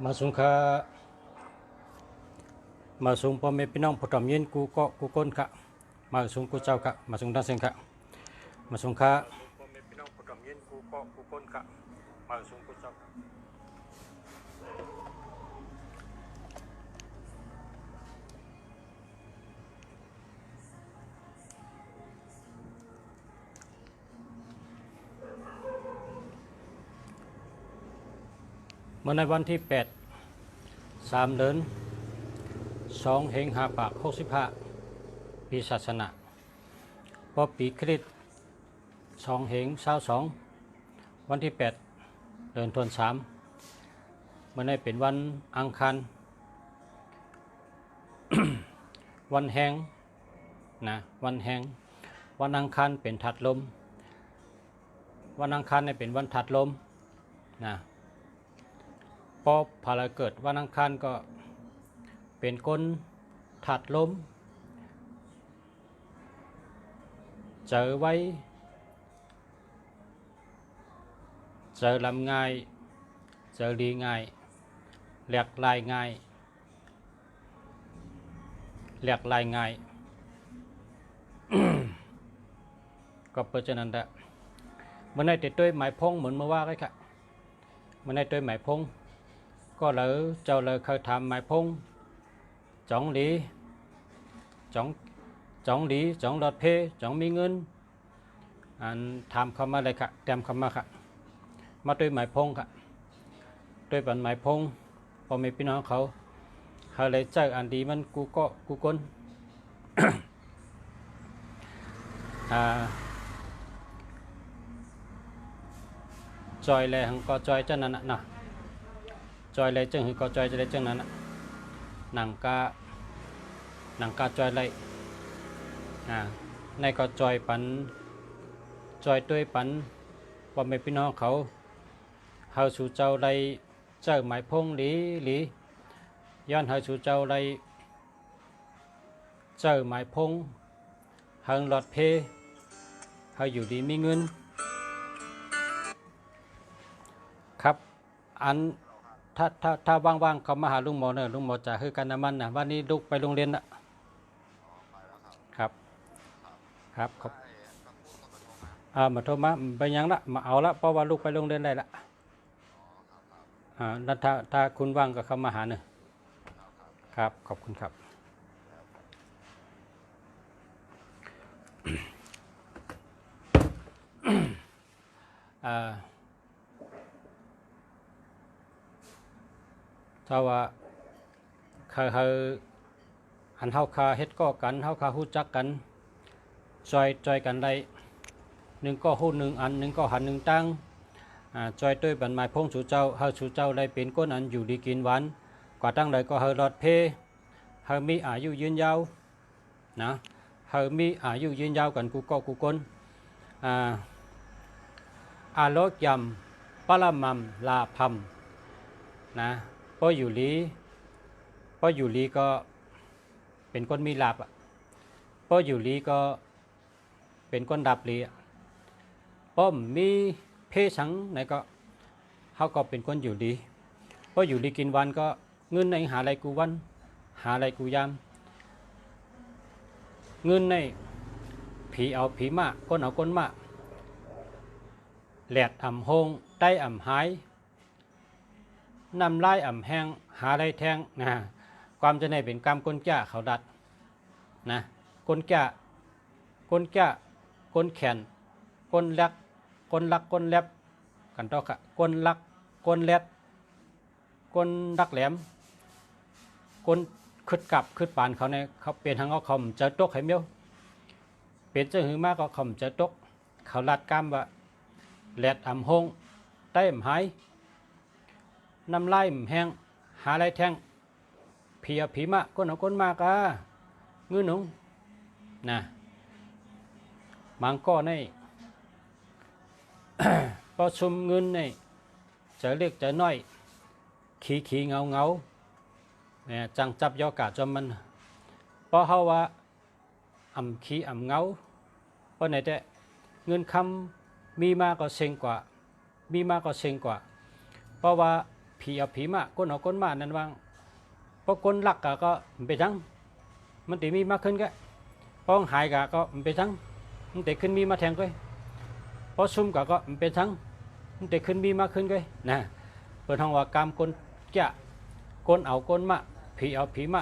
มาสุงคามาสุงพ่อแม่พี่น้องผู้ทำยินกูก็กูก้นกะมาสุงกูเจ้ากะมาสุงดังเสียงกะมาสุงคาพ่อแม่พี่น้องผู้ทำยินกูก็กูก้นกะมาสุงกูเจ้ากะเมื่อในวันที่8 3 เดือน2เฮงหาปาก65ปีศาสนาพอปีคริสต์2เฮง22วันที่8 เดือนธันวาคมเมื่อในเป็นวันอังคาร วันแห้งนะวันแห้งวันอังคารเป็นถัดลมวันอังคารเนี่ยเป็นวันถัดลมนะพอพาราเกิดวันอังคารก็เป็นก้นถัดลมเจอไว้เจอลำง่ายเจอดีง่ายแหลกลายง่ายแหลกลายง่าย ก็เพราะฉะนั้นแหละมันได้ติดด้วยหมายพงเหมือนเมื่อว่าเลยค่ะมันได้ด้วยหมายพงก็เลยเจ้าเลยเคยทำหมายพงจ่องหลีจ่องหลีจ่องหลอดเพจ่องมีเงินอันทำคำมาเลยค่ะเตรียมคำมาค่ะมาด้วยหมายพงค่ะด้วยปันหมายพงพอมีพี่น้องเขาเลยเจออันดีมันกูก็กูก้น จอยเลยหังก็จอยเจ้านั้นนะจอยเลยจึงหังก็จอยจะได้เจ้านั้นหนังกาจอยเลยในก็จอยปันจอยด้วยปันว่าไม่พี่น้องเขาสู่เจ้าเลยเจอหมายพงหลีย้อนสู่เจ้าเลยเจอหมายพงหังหลอดเพอยู่ดีมีเงินครับอันถ้าว่างๆเขามาหาลุงหมอเนอะลุงหมอจะคือกันน้ำมันนะวันนี้ลูกไปโรงเรียนนะครับครับมาโทรมาไปยังละมาเอาละเพราะว่าลูกไปโรงเรียนได้ละแล้วถ้าคุณว่างก็เข้ามาหาเนอะครับขอบคุณครับถ้าว่าเคยหันเฮาคาเฮ็ดก็กันเฮาคาฮู้จักกันจอยกันได้หนึ่งก็ฮู้หนึ่งอันหนึ่งก็หันหนึ่งตั้งจอยด้วยบันหมายพงสู่เจ้าเฮาสู่เจ้าได้เป็นก้นอันอยู่ดีกินหวานกว่าตั้งใดก็เฮาหลอดเพเฮามีอายุยืนยาวนะเฮามีอายุยืนยาวกันกูก็กูก้นอาโลกยำปรมัมลาพัมนะพออยู่ลีก็เป็นคนมีลาบพออยู่ลีก็เป็นคนดับลีป้อมมีเพสังไหนก็เขาก็เป็นคนอยู่ดีพออยู่ดีกินวันก็เงินในหาอะไรกูวันหาอะไรกูยามเงินในผีเอาผีมาคนเอาคนมาแหลดอ่ำโฮงได้อ่ำหายนำไล่อ่ำแห้งหาอะไรแทงนะความจะในเป็นกรรมก้นแก่เขาดัดนะก้นแก่ก้นแขนก้นลักก้นแลบกันต่อค่ะก้นลักก้นแลดก้นดักแหลมก้นขึ้นกับขึ้นปานเขาในเขาเปลี่ยนทางเอาคอมเจอตกให้เมียวเปลี่ยนเจ้าหือมากก็คอมเจอตกเขาลัดกรรมว่าแหลดอ่ำโฮงได้อ่ำหายน้ำไล่แห้งหาอะไรแทงผีมะก้นเอาก้นมากเงื้อหนุ่งนะมังก็ใน ประชุมเงินในจะเรียกจะน้อยขี้เงาเนี่ยจังจับยอกาจอมมันเพราะเขาว่าอ่ำขี้อ่ำเงาเพราะไหนแต่เงินคำมีมากก็เซ็งกว่าเพราะว่า ผีเอาผีมาก้นเอาก้นมานั่นว่างเพราะก้นลักก็ไปจังมันตีมีมากขึ้นก็เพราะหายก็ไปจังมันตีขึ้นมีมาแทงก็เพราะซุ่มก็ไปจังมันตีขึ้นมีมากขึ้นก็นะเปิดห้องว่ากรรมก้นแก่ก้นเอาก้นมาผีเอาผีมา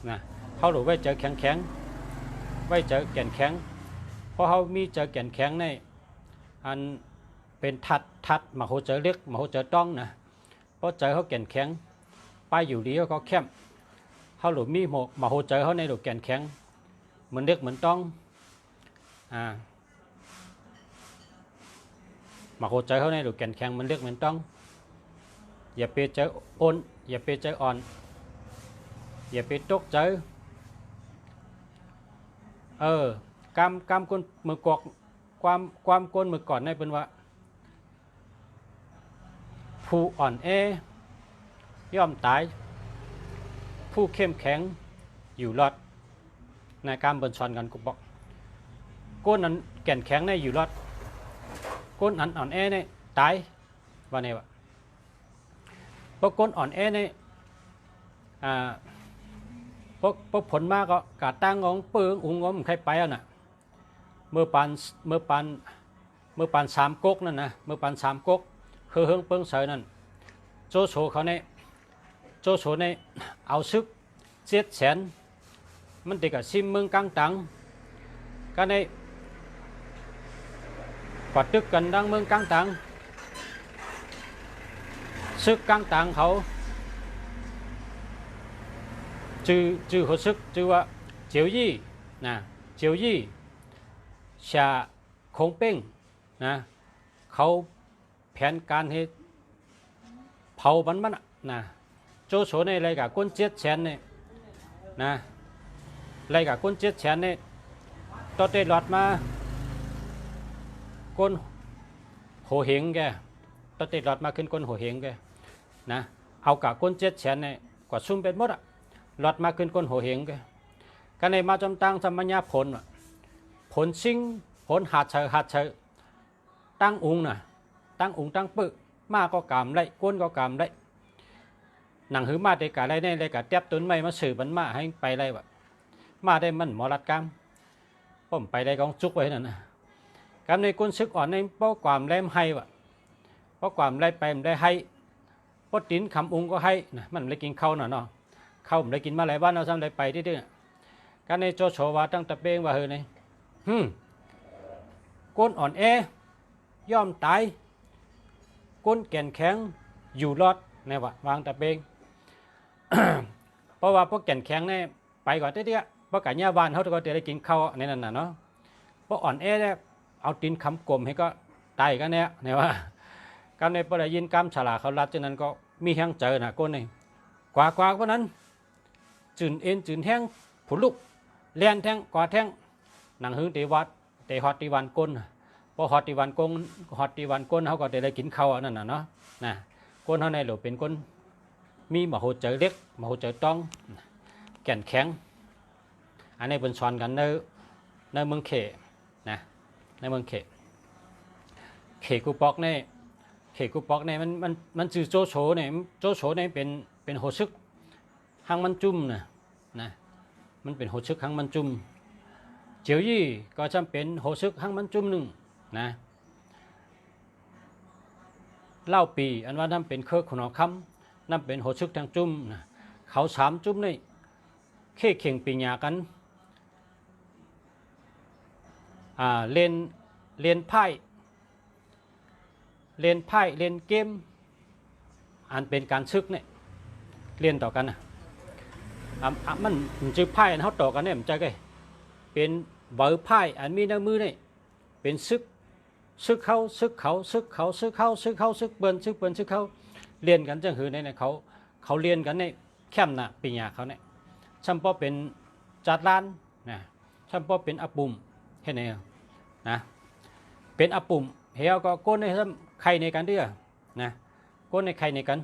นะเขาหรือไว้เจอแข็งแข็งไว้เจอแก่นแข็งเพราะเขามีเจอแก่นแข็งในอันเป็นทัดมาโหเจอเล็กมาโหเจอต้องนะเพราะเจอเขาแก่นแข็งไปอยู่ดีเขาเข้มเขาหลุดมีหมกมาโหเจอเขาในหลุดแก่นแข็งเหมือนเล็กเหมือนต้องมาโหเจอเขาในหลุดแก่นแข็งเหมือนเล็กเหมือนต้องอย่าไปเจออ่อนอย่าไปเจออ่อนอย่าไปตกเจอกำคนมือกอกความก้นมือก่อนในเป็นว่าผู้อ่อนแอย่อมตายผู้เข้มแข็งอยู่รอดในการบนชอนกันกูบอกก้นนั้นแก่นแข็งในอยู่รอดก้นอันอ่อนแอในตายว่าไงวะเพราะก้นอ่อนแอในพวกผลมากก็กาตั้งงงปืนอุ้งงมใครไปอ่ะน่ะเมื่อปันสามก๊กนั่นนะเมื่อปันสามก๊กคือเฮิงเปิ้งเสยนั่นโจโฉเขาในโจโฉในเอาซึก700,000มันติดกับซิมเมืองกังตังก็ในกอดตึกกันดังเมืองกังตังซึกกังตังเขาชื่อหัวซึกชื่อว่าเจียวยี่นะเจียวยี่ชาคงเป้งนะเขาแผนการให้เผามันนะโจโฉในอะไรกับก้น700,000เนี่ยนะอะไรกับก้น700,000เนี่ยต่อเตลอดมาก้นโหเหงแกต่อเตลอดมาขึ้นก้นโหเหงแกนะเอากับก้น700,000เนี่ยกว่าซุ่มเป็นหมดหลอดมาขึ้นก้นหัวเหงกันในมาจำตังสมัญญาผลซิงผลหาเชอตั้งองค์น่ะตั้งองค์ตั้งปึกมาก็กามไล่ก้นก็กามไล่หนังหือมาได้กะไรได้เลยกะเตียบตุนไม่มาสื่อบันมาให้ไปไรวะมาได้มันหมอรัดกามผมไปได้กองจุกไว้นั่นนะกามในก้นซึกอ่อนในป้อความแรมให้วะป้อความไล่ไปมันได้ให้ป้อติ้นคำองค์ก็ให้นะมันเลยกินข้าวน่ะเนาะเข้าผมได้กินมาหลายวันเอาซ้ำได้ไปที่การในโจโฉว่าตั้งแต่เป้งว่าเฮ้ยนี่ก้นอ่อนแอย่อมตายก้นแก่นแข็งอยู่รอดในวางแต่เป้ง เพราะว่าพวกแก่นแข็งเนี่ยไปก่อนเตี้ยเพราะการย่าบ้านเขาก็จะได้กินข้าวในนั้นน่ะเนาะเพราะอ่อนเนี่ยเอาตีนคำกลมให้ก็ตายกันเนี่ยว่าการในประเดี๋ยวยินกำฉลาเขารัดจากนั้นก็มีแห้งเจอน่ะก้นนี่กว่าเพราะนั้นจืนเอ็นจืนแห้งผุลุกเลียนแท่งกว่าแท่งหนังหึงตีวัดตีฮอตตีวันก้นพอฮอตตีวันก้นเขาก็ได้กินข้าวนั่นน่ะเนาะนะก้นเขาในหลวเป็นก้นมีมโหเจอเล็กมโหเจอต้องแก่นแข็งอันนี้เป็นชอนกันในเมืองเขนะในเมืองเขกูปอกเนี่ยมันจือโจโฉเนี่ยเป็นโหซึกหังมันจุ่มนะมันเป็นโหซึกหังมันจุ่มเจียวยี่ก็จำเป็นโหซึกหังมันจุ่มหนึ่งนะเล่าปีอันว่านั่นเป็นเครือขนอคำนั่นเป็นโหซึกทางจุ่มนะเขา3จุ่มนี่เข่งปีญากันเล่นไพ่เล่นเกมอันเป็นการซึกเนี่ยเล่นต่อกันนะมันจื้อไพ่อันเขาต่อกันเนี่ยมันจะไงเป็นเบอร์ไพ่อันมีในมือนี่เป็นซึกเขาเรียนกันจังหือเนี่ยเขาเรียนกันในแคมป์น่ะปีญาเขาเนี่ยช่ำป้อเป็นจัดร้านนะช่ำป้อเป็นอาปุ่มเห็นไหมนะเป็นอาปุ่มเฮียก็ก้นในใครในกันด้วยนะก้นในใครในกัน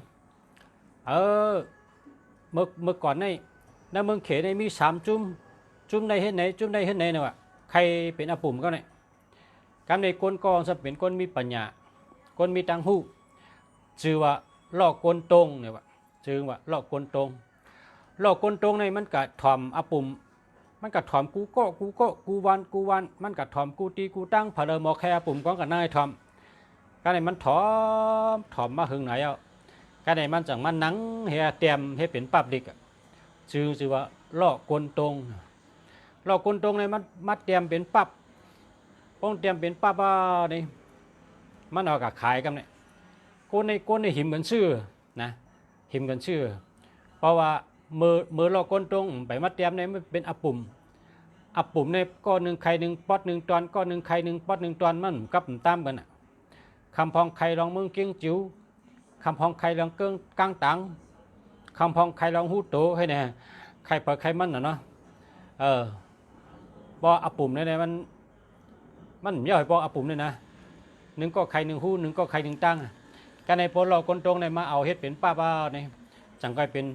เมื่อก่อนในเมืองเขในมี3จุ่มในเห็นไหนเนี่ยว่ะใครเป็นอาปุ่มก็เนี่ยการในก้นกองจะเป็นก้นมีปัญญาก้นมีตังหูชื่อว่า ลอกกลตรงเนี่ยว่าชื่อว่าลอกกลตรงลอกกลตรงในมันก็ถ่อมอาปุ่มมันก็ถ่อมกูก็กูวันมันก็ถ่อมกูตีกูตั้งพะเลมอแค่อาปุ่มก็กับนายถ่อมการไหนมันถ่อมมาหึงไหนเอาการไหนมันจังมันหนังเฮียเตรียมให้เป็นปับดิกชื่อว่าลอกกลตรงลอกกลตรงในมันมัดเตรียมเป็นปับป้องเตรียมเป็นปับว่านี่มันเอากับขายกันเนี่ยก้นในหิมกันชื่อนะหิมกันชื่อเพราะว่ามือลอกกลตรงไปมัดเตรียมในมันเป็นอาปุ่มในก้อนหนึ่งไข่หนึ่งป๊อดหนึ่งตอนก้อนหนึ่งไข่หนึ่งป๊อดหนึ่งตอนมันกับตามกันอ่ะคำพองไข่ลองมึงเกี้ยงจิ๋วคำพองไข่ลองเกิ้งกลางตังคำพองไข่ลองหูโตให้เนี่ยไข่เปิดไข่มันน่ะเนาะบออาปุ่มเนี่ยมันย่อยบออาปุ่มเนี่ยนะหนึ่งก็ไข่หนึ่งหูหนึ่งก็ไข่หนึ่งตั้งการในพลเราคนตรงในมาเอาเฮ็ดเป็นป้าเนี่ยจังก็เป็น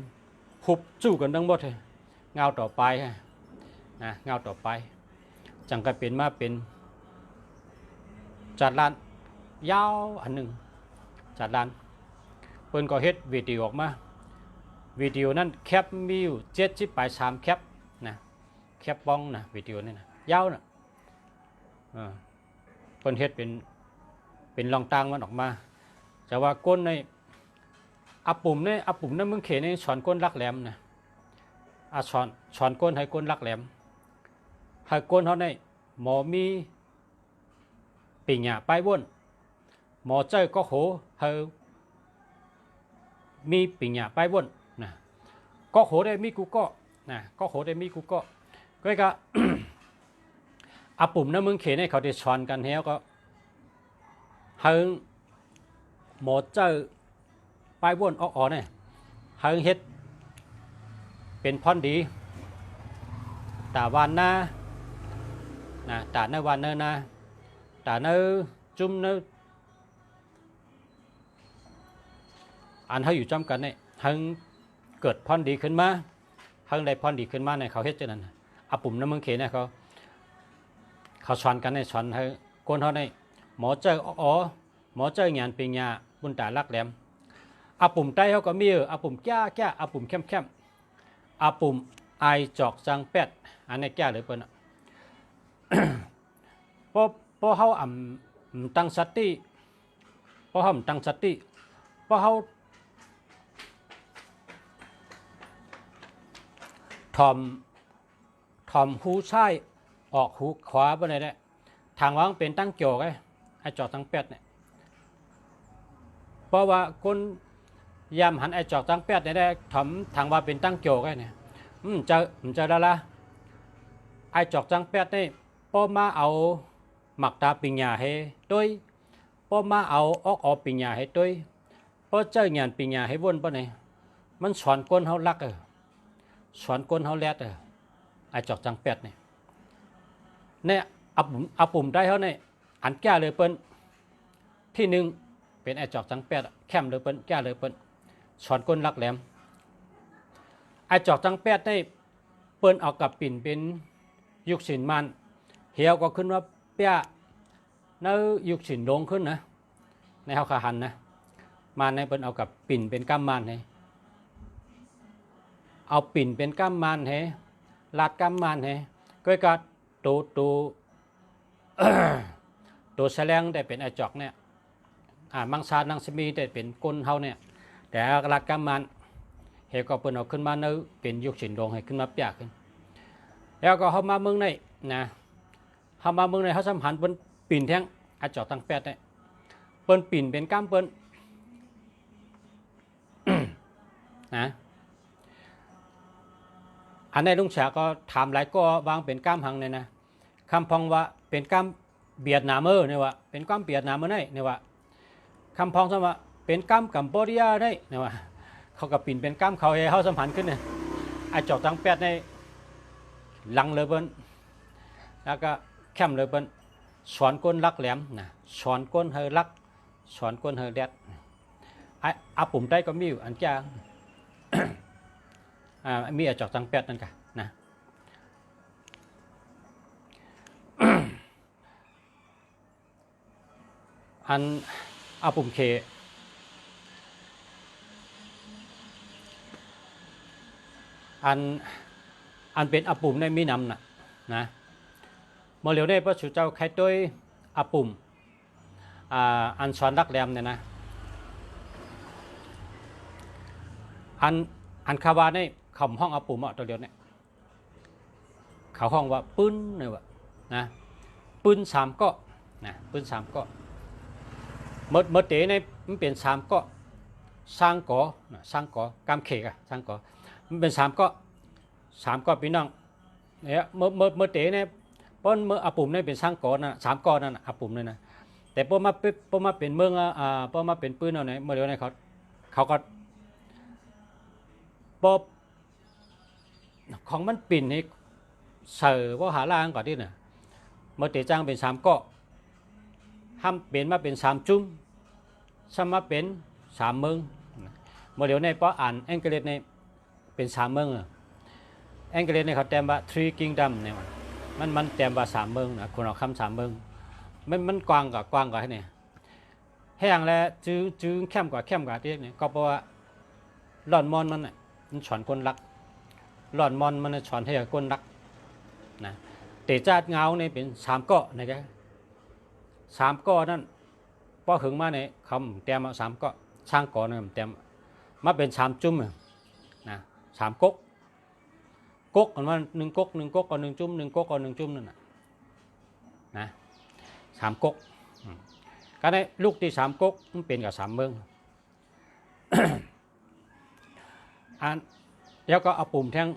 หุบสู้กันทั้งหมดเลยเงาต่อไปนะเงาต่อไปจังก็เป็นมาเป็นจัดลานยาวอันหนึ่งจัดลานเปิ้นก็เฮ็ดวิดีโอออกมาวิดีโอนั้นแคปมีอยู่70 แคปนะแคปบ้องนะวิดีโอนี่นะยาวนะเปิ้นเฮ็ดเป็นลองตังมันออกมาแต่ว่าก้นในอาปุ่มนั้นมึงเขในช้อนก้นรักแหลมนะช้อนก้นให้ก้นรักแหลมให้ก้นเขาในหมอมีปิ่งหยาไปวนหมอเจ้าก็โหให้มีปิ่งหยาไปวนนะก็โหได้มีกูก็นะก็โหได้มีกูก็ อาปุ่มนั้นมึงเขในเขาได้ช้อนกันแล้วก็ให้หมอเจ้าไปวนออกเนี่ยให้เฮ็ดเป็นพรดีตาวันนะตาในวันเนนะตาในจุ่มเนอันเขาอยู่จำกันเนี่ยให้เกิดพรดีขึ้นมาให้ได้พรดีขึ้นมาในเขาเฮ็ดจังนั้นอาปุ่มน้ำมึงเขเนี่ยเขาสอนกันในสอนให้คนเขาในหมอเจ้าหมอเจ้าหยานปิญญาบุญตาลักแหลมอาปุ่มใต้เขาก็มีอาปุ่มแก่อาปุ่มเข้มอาปุ่มไอจอกจังแปดอันนี้แก่เลยเปิ้นพอเขาตั้งสติพอเขาตั้งสติพอเขาถอมหูซ้ายออกหูขวาไปไหนได้ทางว่างเป็นตั้งเกี่ยวไงไอจอกจังแปดเนี่ยเพราะว่าคนยามหันไอจอกตั้งแปดได้ถมทางว่าเป็นตั้งเกี่ยวไงเนี่ยจะได้ละไอจอกจังแปดนี่พอมาเอาหมักตาปิญญาให้ด้วยพอมาเอาออกปิญญาให้ด้วยพอเจ้าหยานปิญญาให้วนปะเนี่ยมันสอนก้นเขาลักสอนก้นเขาแลดไอจอกจังแปดเนี่ยอาปุ่มได้เขาเนี่ยอันแก่เลยเปิ้นที่หนึ่งเป็นไอจอกจังแปดแคมเลยเปิ้นแก่เลยเปิ้นสอนก้นรักแหลมไอจอกจังแปดได้เปิ้นเอากับปิ่นเป็นยุคสินมันเหี่ยวก็ขึ้นว่าเปียเนื้อยุคสินลงขึ้นนะในเฮาขาหันนะมันในเปิ้นเอากับปิ่นเป็นก้ามมันให้เอาปิ่นเป็นก้ามมันให้ลาดก้ามมันให้ก็กัดตัวแสลงได้เป็นไอจอกเนี่ยมังสานังสมีได้เป็นก้นเฮาเนี่ยแต่ลาดก้ามมันเฮก็เปิ้นเอาขึ้นมาเนื้อเป็นยุคสินลงให้ขึ้นมาเปียขึ้นแล้วก็เขามาเมืองในนะเขามาเมืองในเขาสัมผัสเปิ้นปิ่นแท่งอาจอดตั้งแปดเนี่ยเปิ้นปิ่นเป็นก้ามเปิ้น นะอันในลุงฉาก็ถามหลายก็วางเป็นก้ามหังเนี่ยนะคำพองว่าเป็นก้ามเบียดนาเมอร์เนี่ยว่าเป็นก้ามเบียดนาเมอร์เนี่ยว่าคำพองสมว่าเป็นก้ามกัมพูชาเนี่ยว่าเขากับปิ่นเป็นก้ามเขาเขาสัมผัสขึ้นเนี่ยอาจอดตั้งแปดในหลังเลยเปิ้นแล้วก็แคมเลยเปิ้นสอนก้นรักแหลมนะสอนก้นเฮรักสอนก้นเฮแดดอาปุ่มได้ก็มีอยู่อันจ้า มีอาจอกจังแปดนั่นกันนะอันอาปุ่มเค อันเป็นอาปุ่มในมีนำนะเมื่อเร็วได้พระสุเจ้าใครด้วยอาปุ่มอันสอนรักแรมเนี่ยนะอันคาวาในคำห้องอาปุ่มตัวเดียวเนี่ยเขาห้องว่าปื้นเนี่ยวะนะปื้นสามก็นะปื้นสามก็เมื่อเต๋ในมันเป็นสามก็สร้างก่อสร้างก่อกำเขกสร้างก่อมันเป็นสามก็พี่น้องเนี่ยเมื่อเต๋เนี่ยเพราะเมื่ออาปุ่มเนี่ยเป็นสร้างก่อนะสามก่อนั่นอาปุ่มเนี่ยนะแต่พอมาเป็นเมืองพอมาเป็นปืนเอาไหนเมื่อเดี๋ยวนี้เขาก็ปอบของมันปิ่นให้เสือว่าหาล่างก่อนที่น่ะเมื่อเตจ้างเป็นสามก็ห้ามเป็นมาเป็นสามจุ้มสมาเป็นสามเมืองเมื่อเดี๋ยวนี้พออ่านอังกฤษในเป็นสามเมืองอังกฤษในเขาแต้มว่า three kingdom เนี่ยมันแต้มว่าสามเมืองนะคนเอาคำสามเมืองมันกว้างกว่าให้เนี่ยแห้งแล้วจื้อเข้มกว่าที่เนี่ยก็เพราะว่าหลอนมอนมันฉอนคนรักหลอนมอนมันฉอนให้คนรักนะเตจาดเงาเนี่ยเป็นสามก้อนะครับสามก้อนั่นพอหึงมาเนี่ยคำแต้มสามก้อสร้างก้อเนี่ยแต้มมาเป็นสามจุ่มนะสามก๊กมันหนึ่งก๊กกับหนึ่งจุ่มหนึ่งก๊กกับหนึ่งจุ่มนั่นนะสามก๊กก็ได้ลูกที่สามก๊กมันเป็นกับสามเมืองแล้วก็เอาปุ่มแทง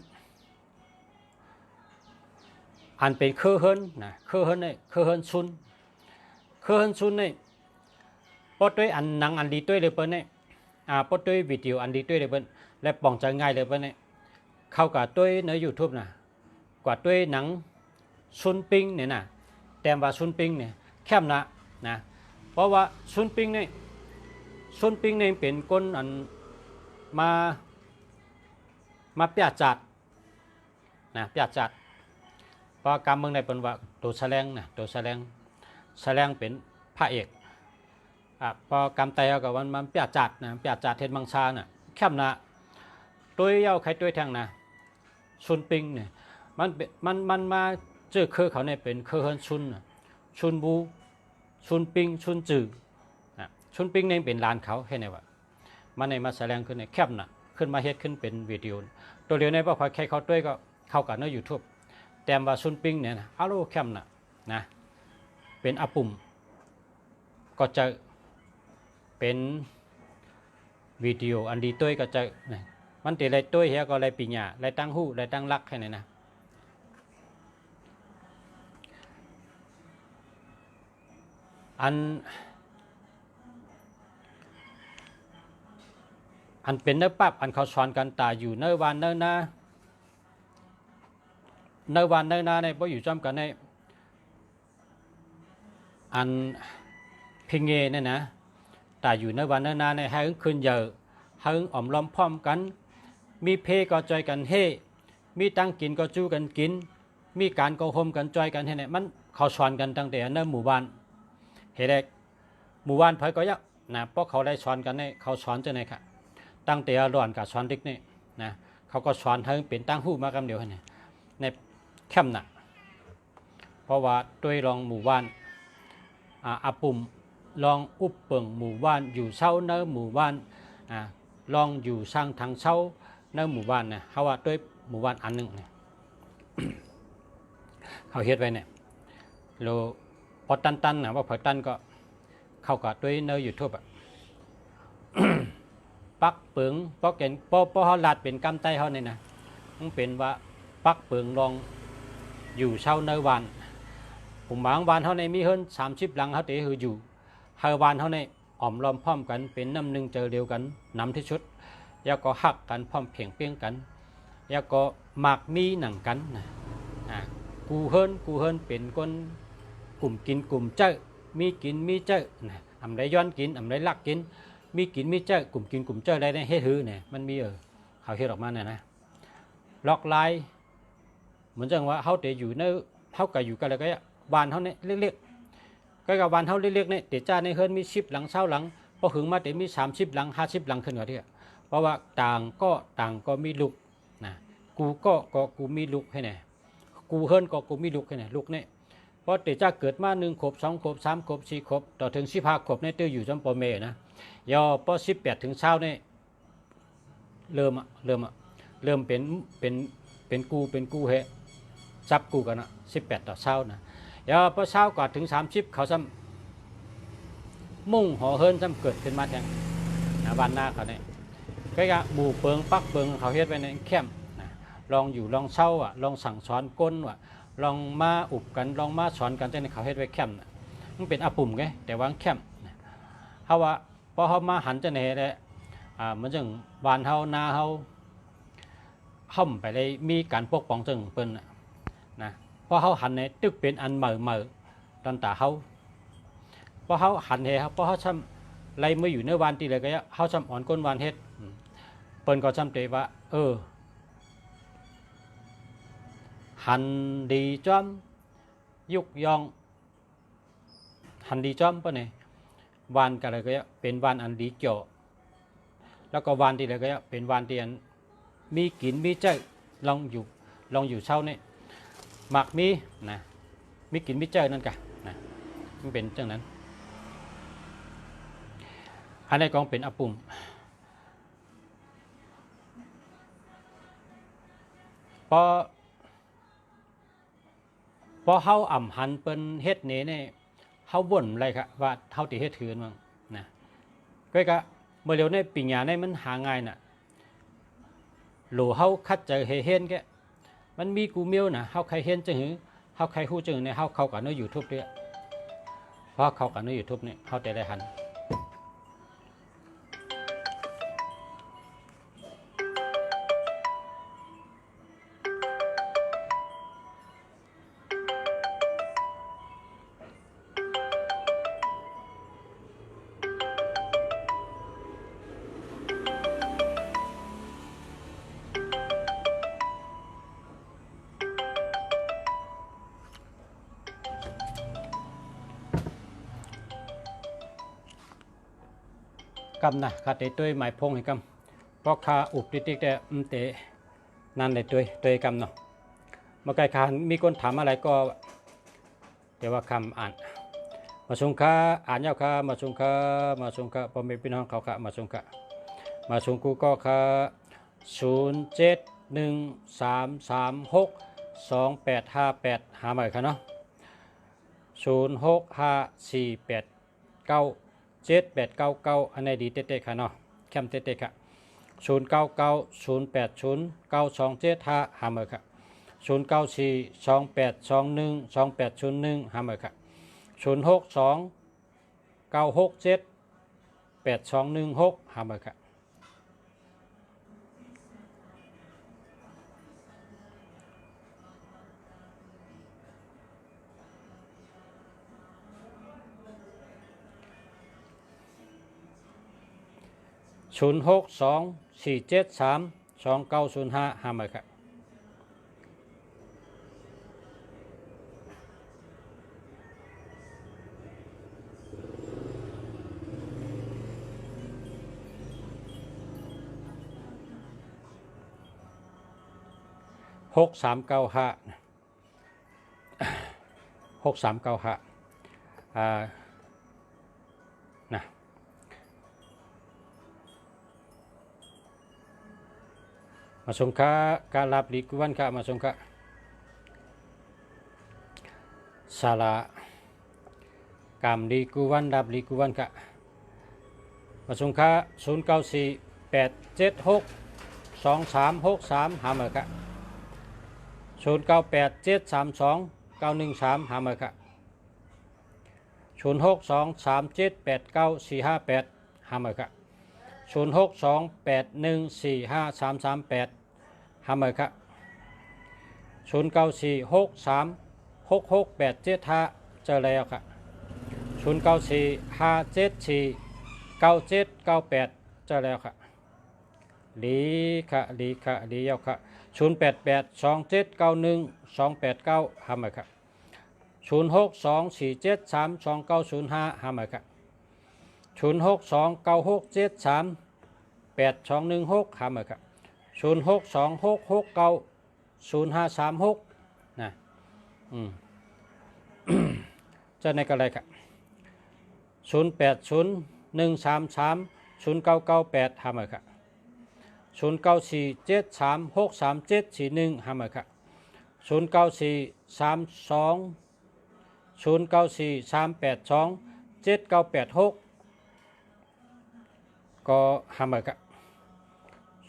อันเป็นเคอเฮินนะเคอเฮินเนี่ยเคอเฮินซุนเนี่ยพอด้วยอันหนังอันดีด้วยเลยเปิ้ลเนี่ยพอด้วยวิดีโออันดีด้วยเลยเปิ้ลและปองใจง่ายเลยเปิ้ลเนี่ยเข้ากับด้วยใน YouTube นะกว่าด้วยหนังซุนปิงเนี่ยนะแต่ว่าซุนปิงเนี่ยแคบนะเพราะว่าซุนปิงเนี่ยเป็นคนอันมาเปียจัดนะเปียจัดเพราะการเมืองในเป็นว่าตัวแสดงนะตัวแสดงเป็นพระเอกพอกำไตเอากับมันเปียจัดนะเปียจัดเทนบังชาน่ะแคบนะตัวเย้าใครตัวแทงนะซุนปิงเนี่ยมันมาเจอเคอเขาเนี่ยเป็นเคอเฮินซุนบูซุนปิงซุนจือซุนปิงเนี่ยเป็นลานเขาให้ไหนวะมันในมาแสดงขึ้นในแคบนะขึ้นมาเฮ็ดขึ้นเป็นวิดีโอตัวเดียวในว่าพอใครเขาด้วยก็เข้ากันใน YouTube แต่ว่าซุนปิงเนี่ยนะอาโลแคมนะเป็นอาปุ่มก็จะเป็นวิดีโออันดีตัวก็จะมันตีอะไรตัวเฮียก็อะไรปีญาอะไรตั้งหู้อะไรตั้งรักแค่ไหนนะอันเป็นเนื้อปั๊บอันเขาสอนกันตาอยู่เนื้อวานเนื้อนาในบ่อยู่จำกันในอันพิงเงเนี่ยนะตาอยู่เนื้อวานเนื้อนาในให้ขึ้นเยอะให้อ่อมล้อมพร้อมกันมีเพก็จอยกันเฮมีตั้งกินก็จู้กันกินมีการก็โฮมกันจอยกันให้เนี่ยมันเขาสอนกันตั้งแต่เนื้อหมู่บ้านเฮเด็กหมู่บ้านเผยก็ยักนะเพราะเขาได้สอนกันเนี่ยเขาสอนจะไหนค่ะตั้งแต่ร้อนกับสอนเด็กนี่นะเขาก็สอนให้เป็นตั้งหูมากำเดียวให้เนี่ยในเข้มหนักเพราะว่าด้วยรองหมู่บ้านอาปุ่มลองอุปเปิงหมู่บ้านอยู่เช่าเนื้อหมู่บ้านลองอยู่สร้างทางเช่าเนื้อหมู่บ้านเนี่ยเขาว่าด้วยหมู่บ้านอันหนึ่งเนี่ย เขาเฮ็ดไว้เนี่ยโลพอตันนะว่าพอตันก็เข้ากับด้วยเนื้อยูทูบปักเปิงเพราะเก่งเพราะเขาลาดเป็นกำไตเขาเนี่ยนะมันเป็นว่าปักเปิงลองอยู่เช่าเนื้อวันผมบางวันเขาในมีเฮิรน30 หลังเขาเตะคืออยู่เฮาวันเขาในอ่อมล้อมพร้อมกันเป็นน้ำหนึ่งเจอเดียวกันน้ำที่ชุดแล้วก็หักกันพร้อมเพียงเปี้ยงกันแล้วก็หมากมีหนังกันกูเฮิรนเป็นคนกลุ่มกินกลุ่มเจ้ามีกินมีเจ้าอำไรย้อนกินอำไรลักกินมีกินมีเจ้ากลุ่มกินกลุ่มเจ้าได้เฮ็ดหื้อเนี่ยมันมีเขาเฮ็ดออกมาเนี่ยนะล็อกไลน์เหมือนจังว่าเขาเตะอยู่ในเขาก็อยู่กันแล้วก็บ้านเขาเนี่ยเล็กๆก็กับบ้านเขาเล็กๆเนี่ยเตะจ้าในเฮิรนมี10 หลัง20 หลังพอถึงมาเตะมี30 หลัง50 หลังขึ้นกว่าที่เพราะว่าต่างก็มีลูกนะ กูก็กูมีลูกให้ไหนกูเฮิรนก็กูมีลูกให้ไหนลูกเนี่ยเพราะแต่จะเกิดมา1 ขวบ 2 ขวบ 3 ขวบ 4 ขวบต่อถึง15 ขวบเนี่ยตื้ออยู่จำปอเมนะยอพอ18 ถึง20เนี่ยเริ่มเป็นกูเฮจับกูกันนะ18 ต่อ20นะยอพอ20 กว่าถึง30เขาซ้ำมุ่งห่อเฮิรนซ้ำเกิดขึ้นมาแทงบ้านหน้าเขาเนี่ยก็จะบูเปิงปักเปิงเขาเฮ็ดไว้ในแคมป์ลองอยู่ลองเช่าลองสั่งสอนก้นลองมาอุบกันลองมาสอนกันแต่ในเขาเฮ็ดไว้แคมป์มันเป็นอาปุ่มไงแต่ว่าแคมป์เขาว่าพอเขามาหันจะไหนเลยเหมือนจังบ้านเฮานาเฮาห่มไปเลยมีการปกป้องจังเปิ้นนะพอเขาหันในตึกเป็นอันเหม่อตอนตาเขาพอเขาหันเหรอพอเขาช้ำไรเมื่ออยู่ในวันตีเลยก็เขาช้ำอ่อนก้นวันเฮ็ดเปิ้นก็ช้ำเตว่าหันดีจอมยุกยองหันดีจอมปะเนี่ยวันกันเลยก็เป็นวันอันดีเจาะแล้วก็วันที่เลยก็เป็นวันที่อันมีกินมีใจลองอยู่เช่าเนี่ยหมักมีกินมีใจนั่นกันนะมันเป็นจังนั้นอันนี้ก็เป็นอาปุ่มพอเฮาอ่ำหันเป็นเฮ็ดเนี่ยเฮาบ่นอะไรครับว่าเฮาติเฮ็ดถือมั้งนะก็เมื่อเร็วในปีญาในมันหาง่ายน่ะโหลเฮาคัดเจอเห็นแกมันมีกูเมียวน่ะเฮาใครเห็นจังหือเฮาใครฮู้จังในเฮาเข้ากับใน YouTube เนี่ยเพราะเข้ากับใน YouTube เนี่ยเฮาแต่ได้หันกำนะคาเตตัวหมายพงให้กำเพราะคาอุบติ๊กแต่เตะนั่นเลยตัวกำเนาะเมื่อไกลคานมีคนถามอะไรก็เดี๋ยวว่าคำอ่านมาชงคาอ่านยาวคามาชงคาพอมีพี่น้องเขาคามาชงคามาชงกูก็คา0713362858หาใหม่ค่ะเนาะ0654897899อันไหนดีเต๊ะๆค่ะเนาะแคมเต๊ะๆค่ะ0990809275หาใหม่ค่ะ0942821281หาใหม่ค่ะ0629678216หาใหม่ค่ะ0624732905หาใหม่ค่ะ6395นะมาสงคากาลาบลีกุวันค่ะมาสงคาสาระกามลีกุวันดับลีกุวันค่ะมาสงคา0948762363หาเมอค่ะ0987329113หาเมอค่ะ0623789458หาเมอค่ะ0628145338หาเมอค่ะ0946366875เจอแล้วค่ะ0945749798เจอแล้วค่ะดีค่ะดียาวค่ะ0882791289หาเมอค่ะ0624732905หาเมอค่ะ0629673816หาเมอค่ะ 0626690536นะจะในกันอะไรครับ0801330998หามาครับ0947363741หามาครับ0943820943827986ก็หามาครับ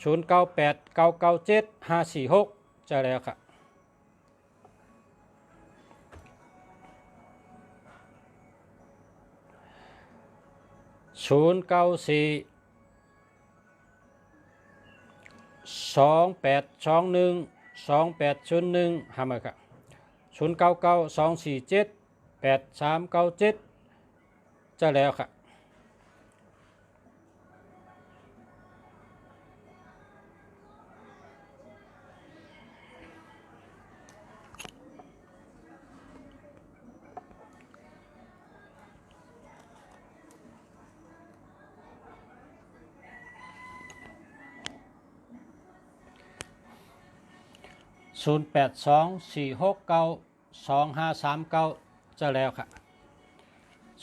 0989975546จะแล้วครับ0942821281หามาครับ0992478397จะแล้วครับ0824692539จะแล้วค่ะ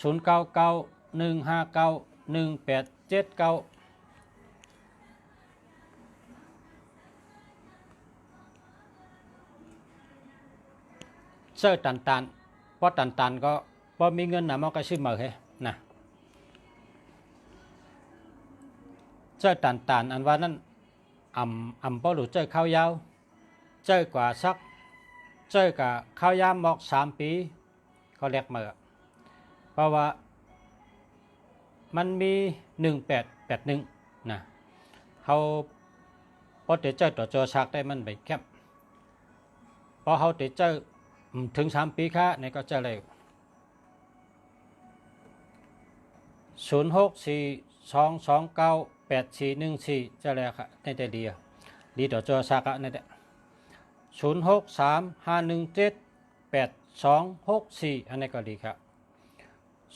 0991591879เสื้อตันเพราะตันก็พอมีเงินนะมันก็ซื้อมาให้นะเสื้อตันอันว่านั้นพอหลุดเจอข้าวยาวเจอกว่าสักเจอกับข้าวยามบอก3 ปีเขาเรียกมาเพราะว่ามันมี1881นะเขาพอเตเจอต่อจอชักได้มันไปแคบพอเขาเตเจอถึง3 ปีค่ะในก็จะเลย0642298414จะแล้วค่ะในแต่เดียวดีต่อจอชักในแต่0635178264อันนี้ก็ดีครับ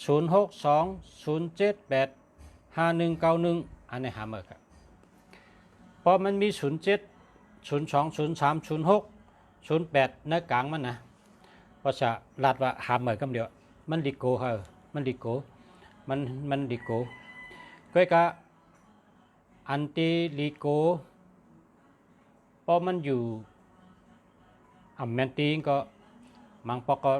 0620785191อันนี้หาเมื่อครับเพราะมันมี07 02 03 06 08ในกลางมันนะเพราะจะลาดว่าหาเมื่อกันเดียวมันดิโก้มันดิโก้มันดิโก้ก็กะอันติลิโก้เพราะมันอยู่แมนตีก็มังปอกก็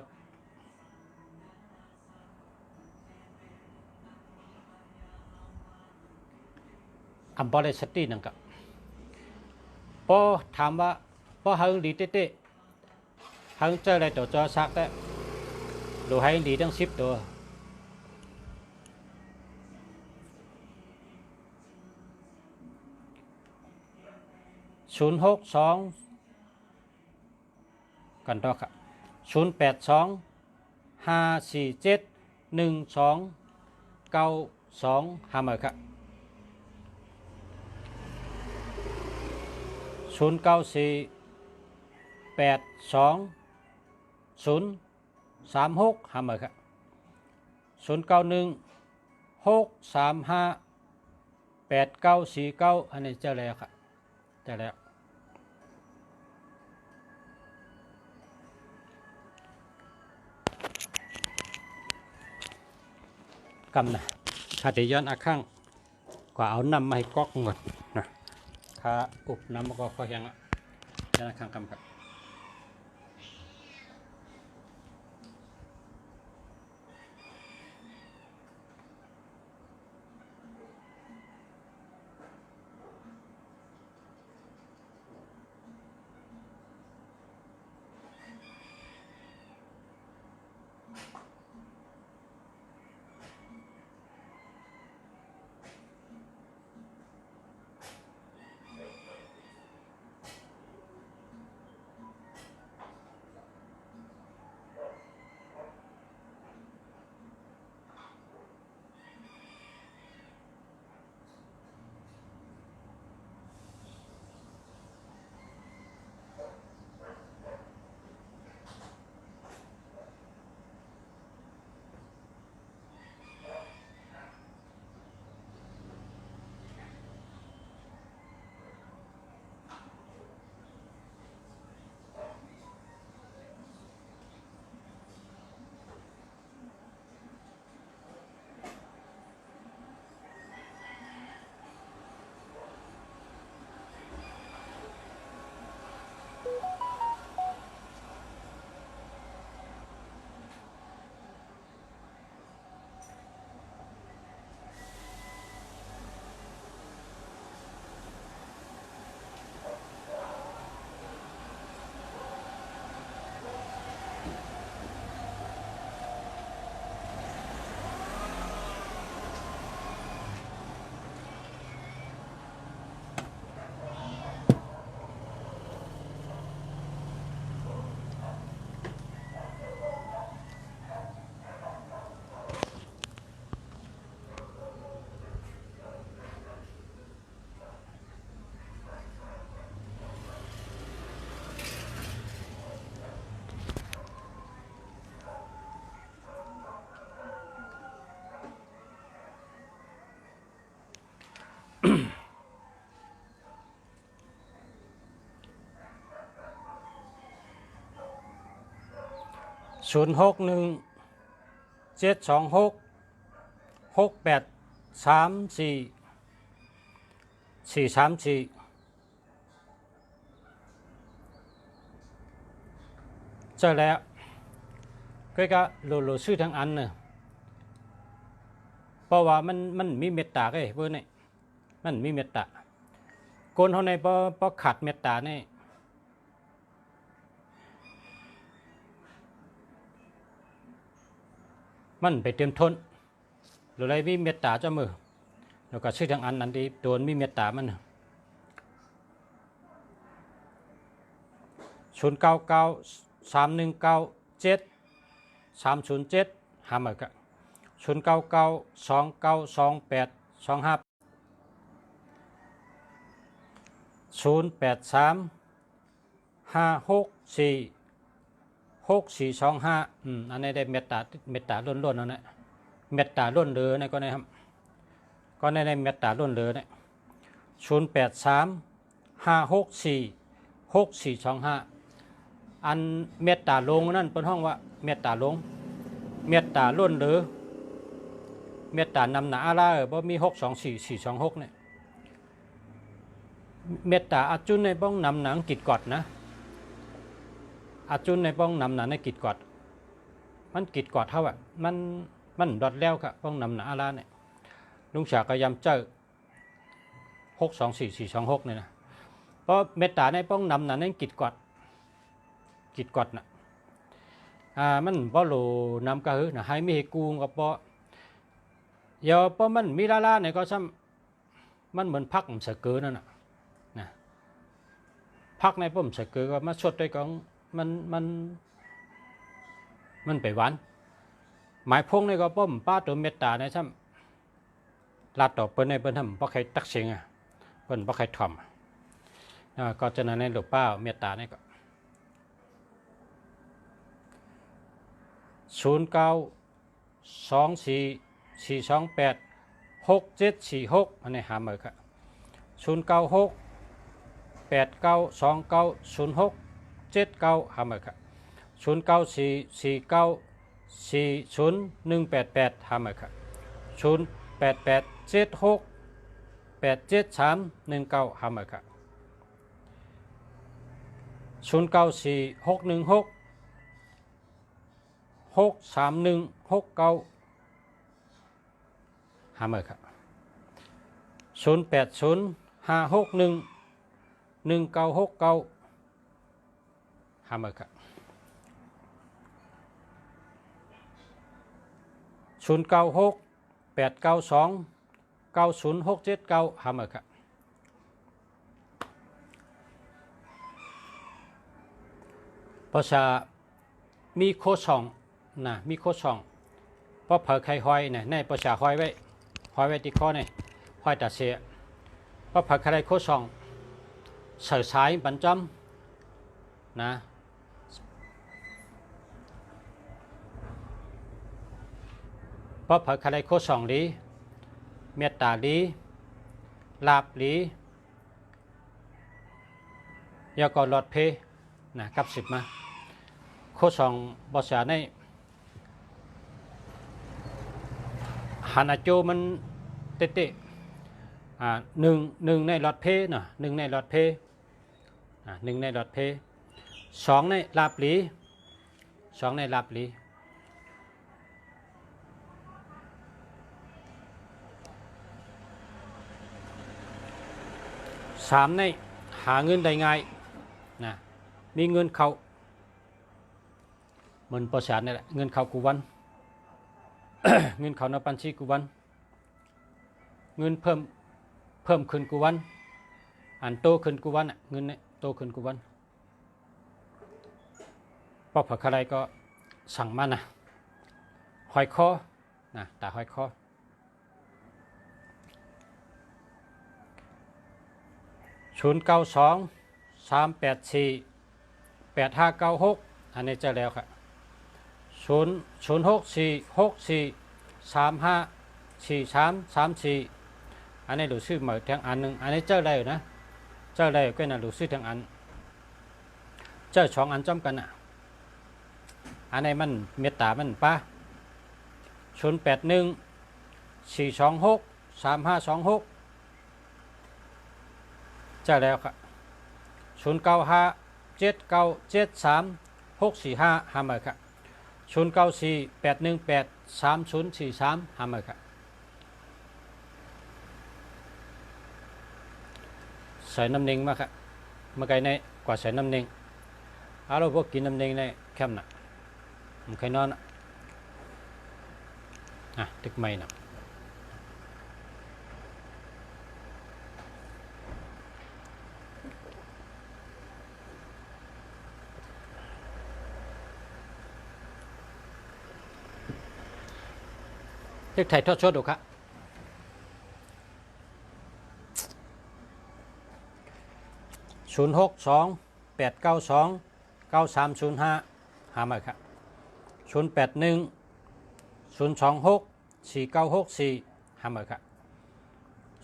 บริสตินั่นก็พอถามว่าพอหึงดีเต้หึงเจออะไรตัวจอซักได้ดูให้ดีตั้ง10 ตัว062กันต่อครับ0825471292หามาครับ09482036หามาครับ0916358949อันนี้เจอแล้วครับเจอแล้วกำนะถ้าเดี๋ยวย้อนอาข้างกว่าเอาน้ำมาให้ก๊อกหมดนะถ้าอุบน้ำมันก็ค่อยยังย้อนอาข้างกำกับ 061 726 6834 434เจอแล้วก็โหลชื่อทั้งอันเนอะเพราะว่ามันมีเมตตาเพื่อนนี่มันมีเมตตาคนเขาในพอขาดเมตตาเนี่ยมันไปเตรียมทนหรืออะไรมีเมตตาเจ้ามือแล้วก็ชื่อทั้งอันนั้นดีโดนมีเมตตามัน0993197307หาเหมือนกัน099292825083 5646425อันนี้ได้เมตตาล้นๆนั่นแหละเมตตาล้นเหลือนี่ก็ได้ครับก็ในเมตตาล้นเหลือนี่0835646425อันเมตตาลงนั่นเป็นห้องว่าเมตตาลงเมตตาล้นเหลือเมตตานำหนาอะไรบ่มี624426เนี่ยเมตตาอาจุนในบ้องนำหนังกิดกอดนะอาจุนในบ้องนำหนังในกิดกอดมันกิดกอดเท่าอ่ะมันดอดแล้วครับบ้องนำหนาอะไรเนี่ยลุงฉากก็ยำเจ้า624426เนี่ยนะเพราะเมตตาในบ้องนำหนังในกิดกอดนะมันบ่โลนำกะหือนะให้มีเหกูกับบ่เดี๋ยวเพราะมันมีลาเนี่ยก็ซ้ำมันเหมือนพักมันเสกเกินนั่นน่ะนะพักในผมเสกเกินก็มาชดด้วยของมันไปหวานหมายพงในก็ป้อมป้าตัวเมตตาในซ้ำลาดต่อเปิ้นในเปิ้นทำเพราะใครตักเสียงเปิ้นเพราะใครถ่อมก็จะนั้นในหลวงป้าเมตตาเนี่ยก็0924286746อันนี้หาเหมือนครับ09689290679หาเหมือนครับ0944940188หาเหมือนครับ0887687319หาเหมือนครับ094616 63169หาเหมือนครับ0805611969หาเหมือนครับ0968929067หาเหมือนครับภาษามีโคช่องนะมีโคช่องเพราะเผอไข่หอยเนี่ยในประชาหอยไว้ที่ข้อเนี่ยหอยตาเสียเพราะเผอไข่โคช่องเสือสายบรรจำนะเพราะเผอไข่โคช่องลีเมตตาลีลาบลียาก่อนหลอดเพนะกับ10มาโคช่องภาษาในหันอาจูมันเตะหนึ่งในหลอดเพนะหนึ่งในหลอดเพ1ในหลอดเพ2ในลาบหลี2ในลาบหลี3ในหาเงินได้ง่ายนะมีเงินเข้าเหมือนประชาเนี่ยแหละเงินเข้ากูวัน เงินเข้าในบัญชีกูวันเงินเพิ่มขึ้นกูวันอันโตขึ้นกูวันเงินเนี่ยโตขึ้นกูวันพอผักอะไรก็สั่งมานะหอยคอนะตาหอยคอ0923848596อันนี้จะแล้วครับ0646434354334อันนี้ดูชื่อเหมือนทางอันหนึ่งอันนี้เจ้าได้นะเจ้าได้ก็น่าดูชื่อทางอันเจ้า2อันจำกัน อันนี้มันเมตตามันป้า0814263526จะแล้วครับ0957973645หามาครับ0948183043หามาครับใส่น้ำเน่งมาครับเมื่อไงในกว่าใส่น้ำเน่งเราพวกกินน้ำเน่งในแคมป์น่ะมันใครนอนตึกใหม่น่ะเรียกไทยทอดชดดูครับ0628929305หามาครับ0810264964หามาครับ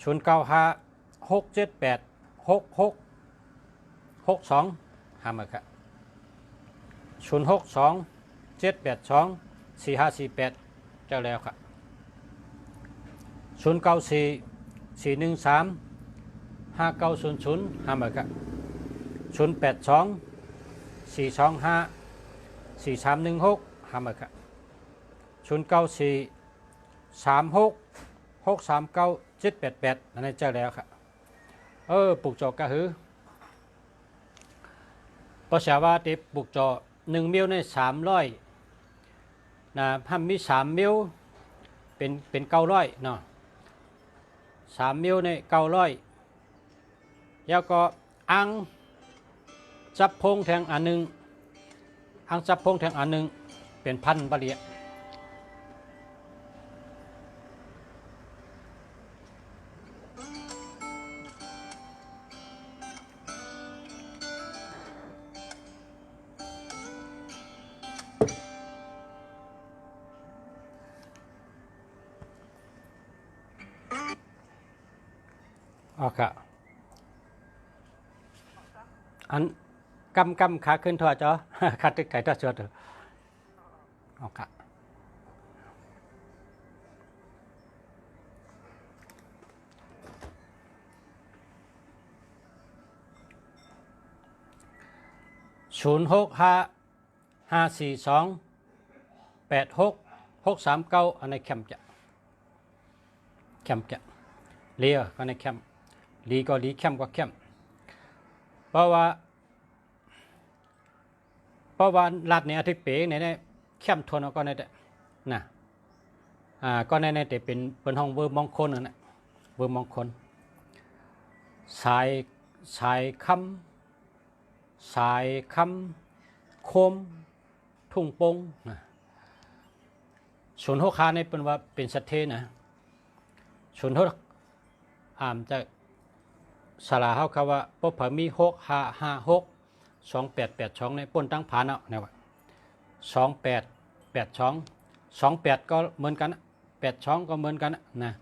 0956786662หามาครับ0627824548เจ้าแล้วครับ0944135900หามาครับ0824254316หามาครับ0943663988อันนี้เจ้าแล้วครับปลูกจอกระหือประชาวาติปลูกจอ1มิลใน300นะถ้ามี3มิลเป็น900เนาะ3มิลใน900แล้วก็อังจับพงแทงอันหนึ่งอังจับพงแทงอันหนึ่งเป็นพันบาเลียครับอันกำขาขึ้นทอดจ้ะขาตึกไก่ทอดสดครับ065542863639อันในแคมป์จะเลียก็ในแคมป์ลีก็ลีแคมป์ก็แคมป์เพราะว่าลัดเนี่ยที่เป๋เนี่ยแคมป์ทวนก็ในแต่นะก็ในแต่เป็นห้องเวอร์มองคนนะเวอร์มองคนสายคำโคมทุ่งโป่งนะศูนย์หกคาในเป็นว่าเป็นสัตเทนะศูนย์หกจะสลาเขาคำว่าพบผามี65562882ในป้นตั้งผานเอาเนี่ยว่า288228ก็เหมือนกัน82ก็เหมือนกันนะ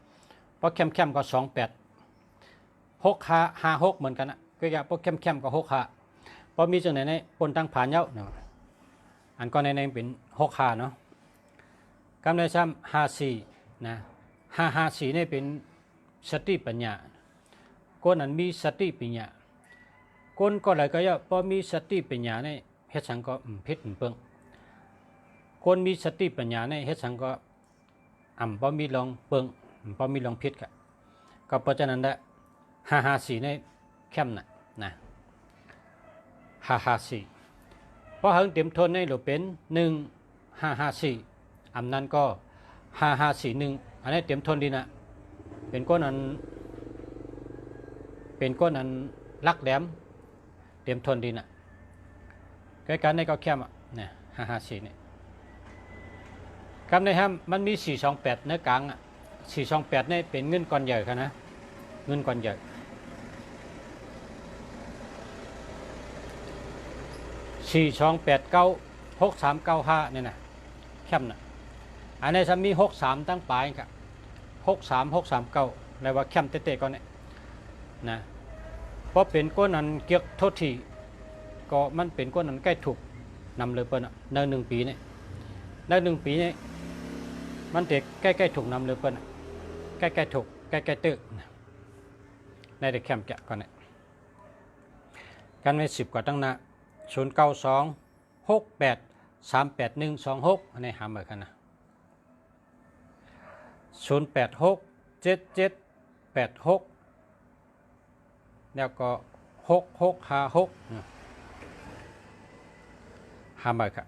เพราะเข้มก็286556เหมือนกันนะก็อย่างพวกเข้มก็65เพราะมีจังไหนในป้นตั้งผานเยอะเนี่ยอันก็ในเป็น65เนาะกำไรซ้ำ54นะ554นี่เป็นสติปัญญาคนนั้นมีสติปัญญาคนก็เลยก็ย่อพอมีสติปัญญาในเฮ็ดสังก็ผิดเปิงคนมีสติปัญญาในเฮ็ดสังก็พอมีลองเปิงพอมีลองผิดก็เพราะฉะนั้นแหละ554ในเข้มนะ554พอหังเต็มทนในหรือเป็น1554นั้นก็5541อันนี้เต็มทนดีนะเป็นก้นอันลักแหลมเตรียมทนดีนะใกล้กันในก็แคมเนี่ย554เนี่ยคำในห้ามมันมี428เนื้อกลาง428เนี่ยเป็นเงินก้อนใหญ่ครับนะเงินก้อนใหญ่42896395เนี่ยนะแคมนะอันนี้จะมี63ตั้งปลายครับ63639ในว่าแคมเตะๆก่อนเนี่ยนะเพราะเป็นก้นนั้นเกี่ยวโทษทีก็มันเป็นก้นนั้นใกล้ถูกนำเลยเปิ้ลใน1 ปีเนี่ย แล้ว1 ปีนี้มันเด็กใกล้ๆถูกนำเลยเปิ้นใกล้ๆถูกใกล้ๆตึกในเด็กแคมป์แกะก่อนเนี่ยกันไว้10 กว่าตั้งนะ09268382126อันนี้หาเหมือนกันนะ0867786แล้วก็6656หาเหมือนกัน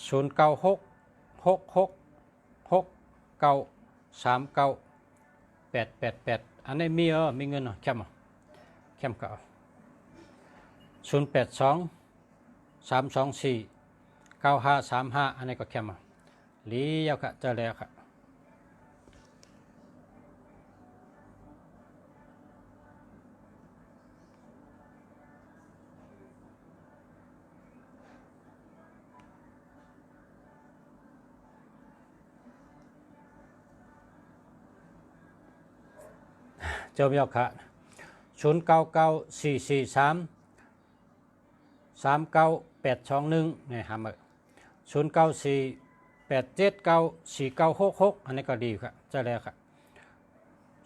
0966663988อันนี้มีเงินเหรอแคมป์ก็082 324 9535อันนี้ก็แคมป์เลี้ยวค่ะเจอแล้วค่ะเจ้าเบี้ยวค่ะ0994433981เนี่ยหามา0948794966อันนี้ก็ดีครับเจอแล้วครับ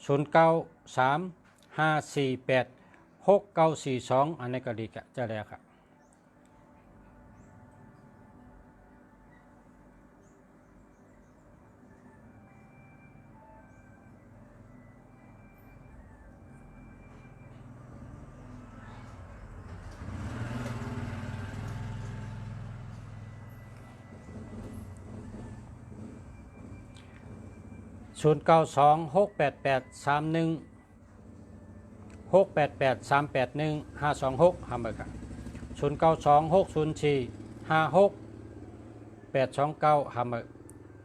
0935486942อันนี้ก็ดีครับเจอแล้วครับ0926883688381526หามาครับ0926045689หามา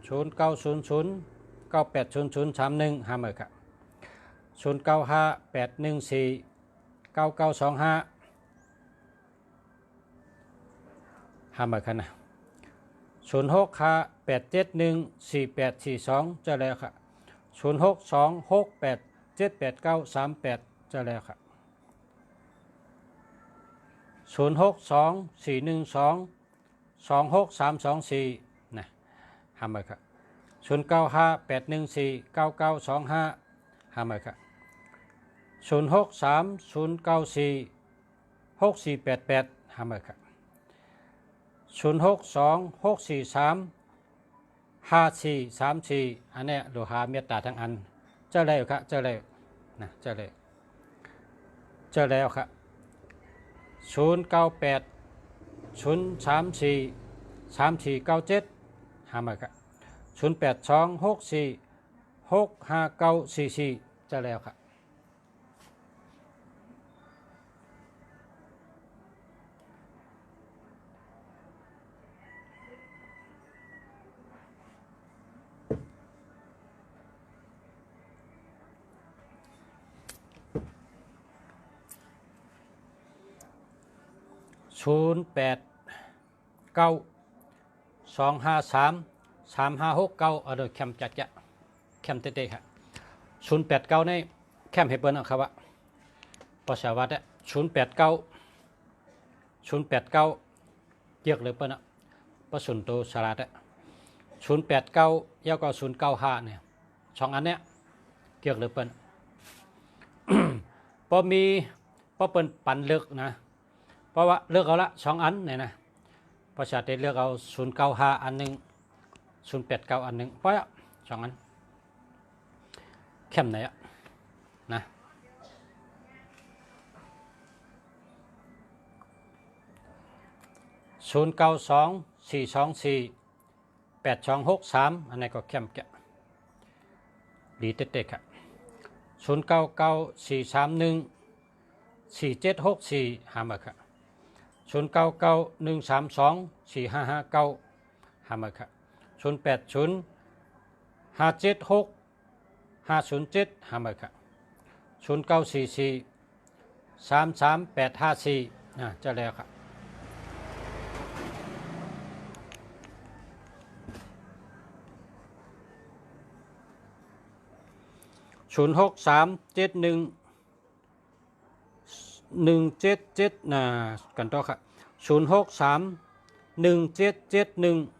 0900980031หามาครับ0958149925หามาครับนะ06587148842จะแล้วครับ06268788938จะแล้วครับ06241226324นะหามาครับ0958149925หามาครับ0630946488หามาครับ0626435434อันนี้โลหะเมตตาทั้งอันเจอแล้วครับเจอแล้วนะเจอแล้วครับ0980343497หามาครับ0826465944เจอแล้วครับ0892533569เอาเดี๋ยวแคมจัดจะแคมเต้ๆครับ089นี่แคมให้เปิ้นนะครับว่าภาษาวัดเนี่ย089เรียกเลยเปิ้นอ่ะประสุนโตสลัดอ่ะ089แล้วก็095เนี่ย2อันเนี้ยเรียกเลยเปิ้นพอเปิ้นปันเลือกนะเพราะว่าเลือกเอาละ2อันเนี่ยนะภาษาไทยเลือกเอา095อันนึง089อันนึงเพราะ2อันเข้มไหนอ่ะนะ0924248263อันนี้ก็เข้มแกะดีเต๊ะๆครับ0994314764หามาครับ0991324559หามาครับ080576 507หามาครับ0944 33854จะแล้วครับ063711777กันต่อครับ063 1771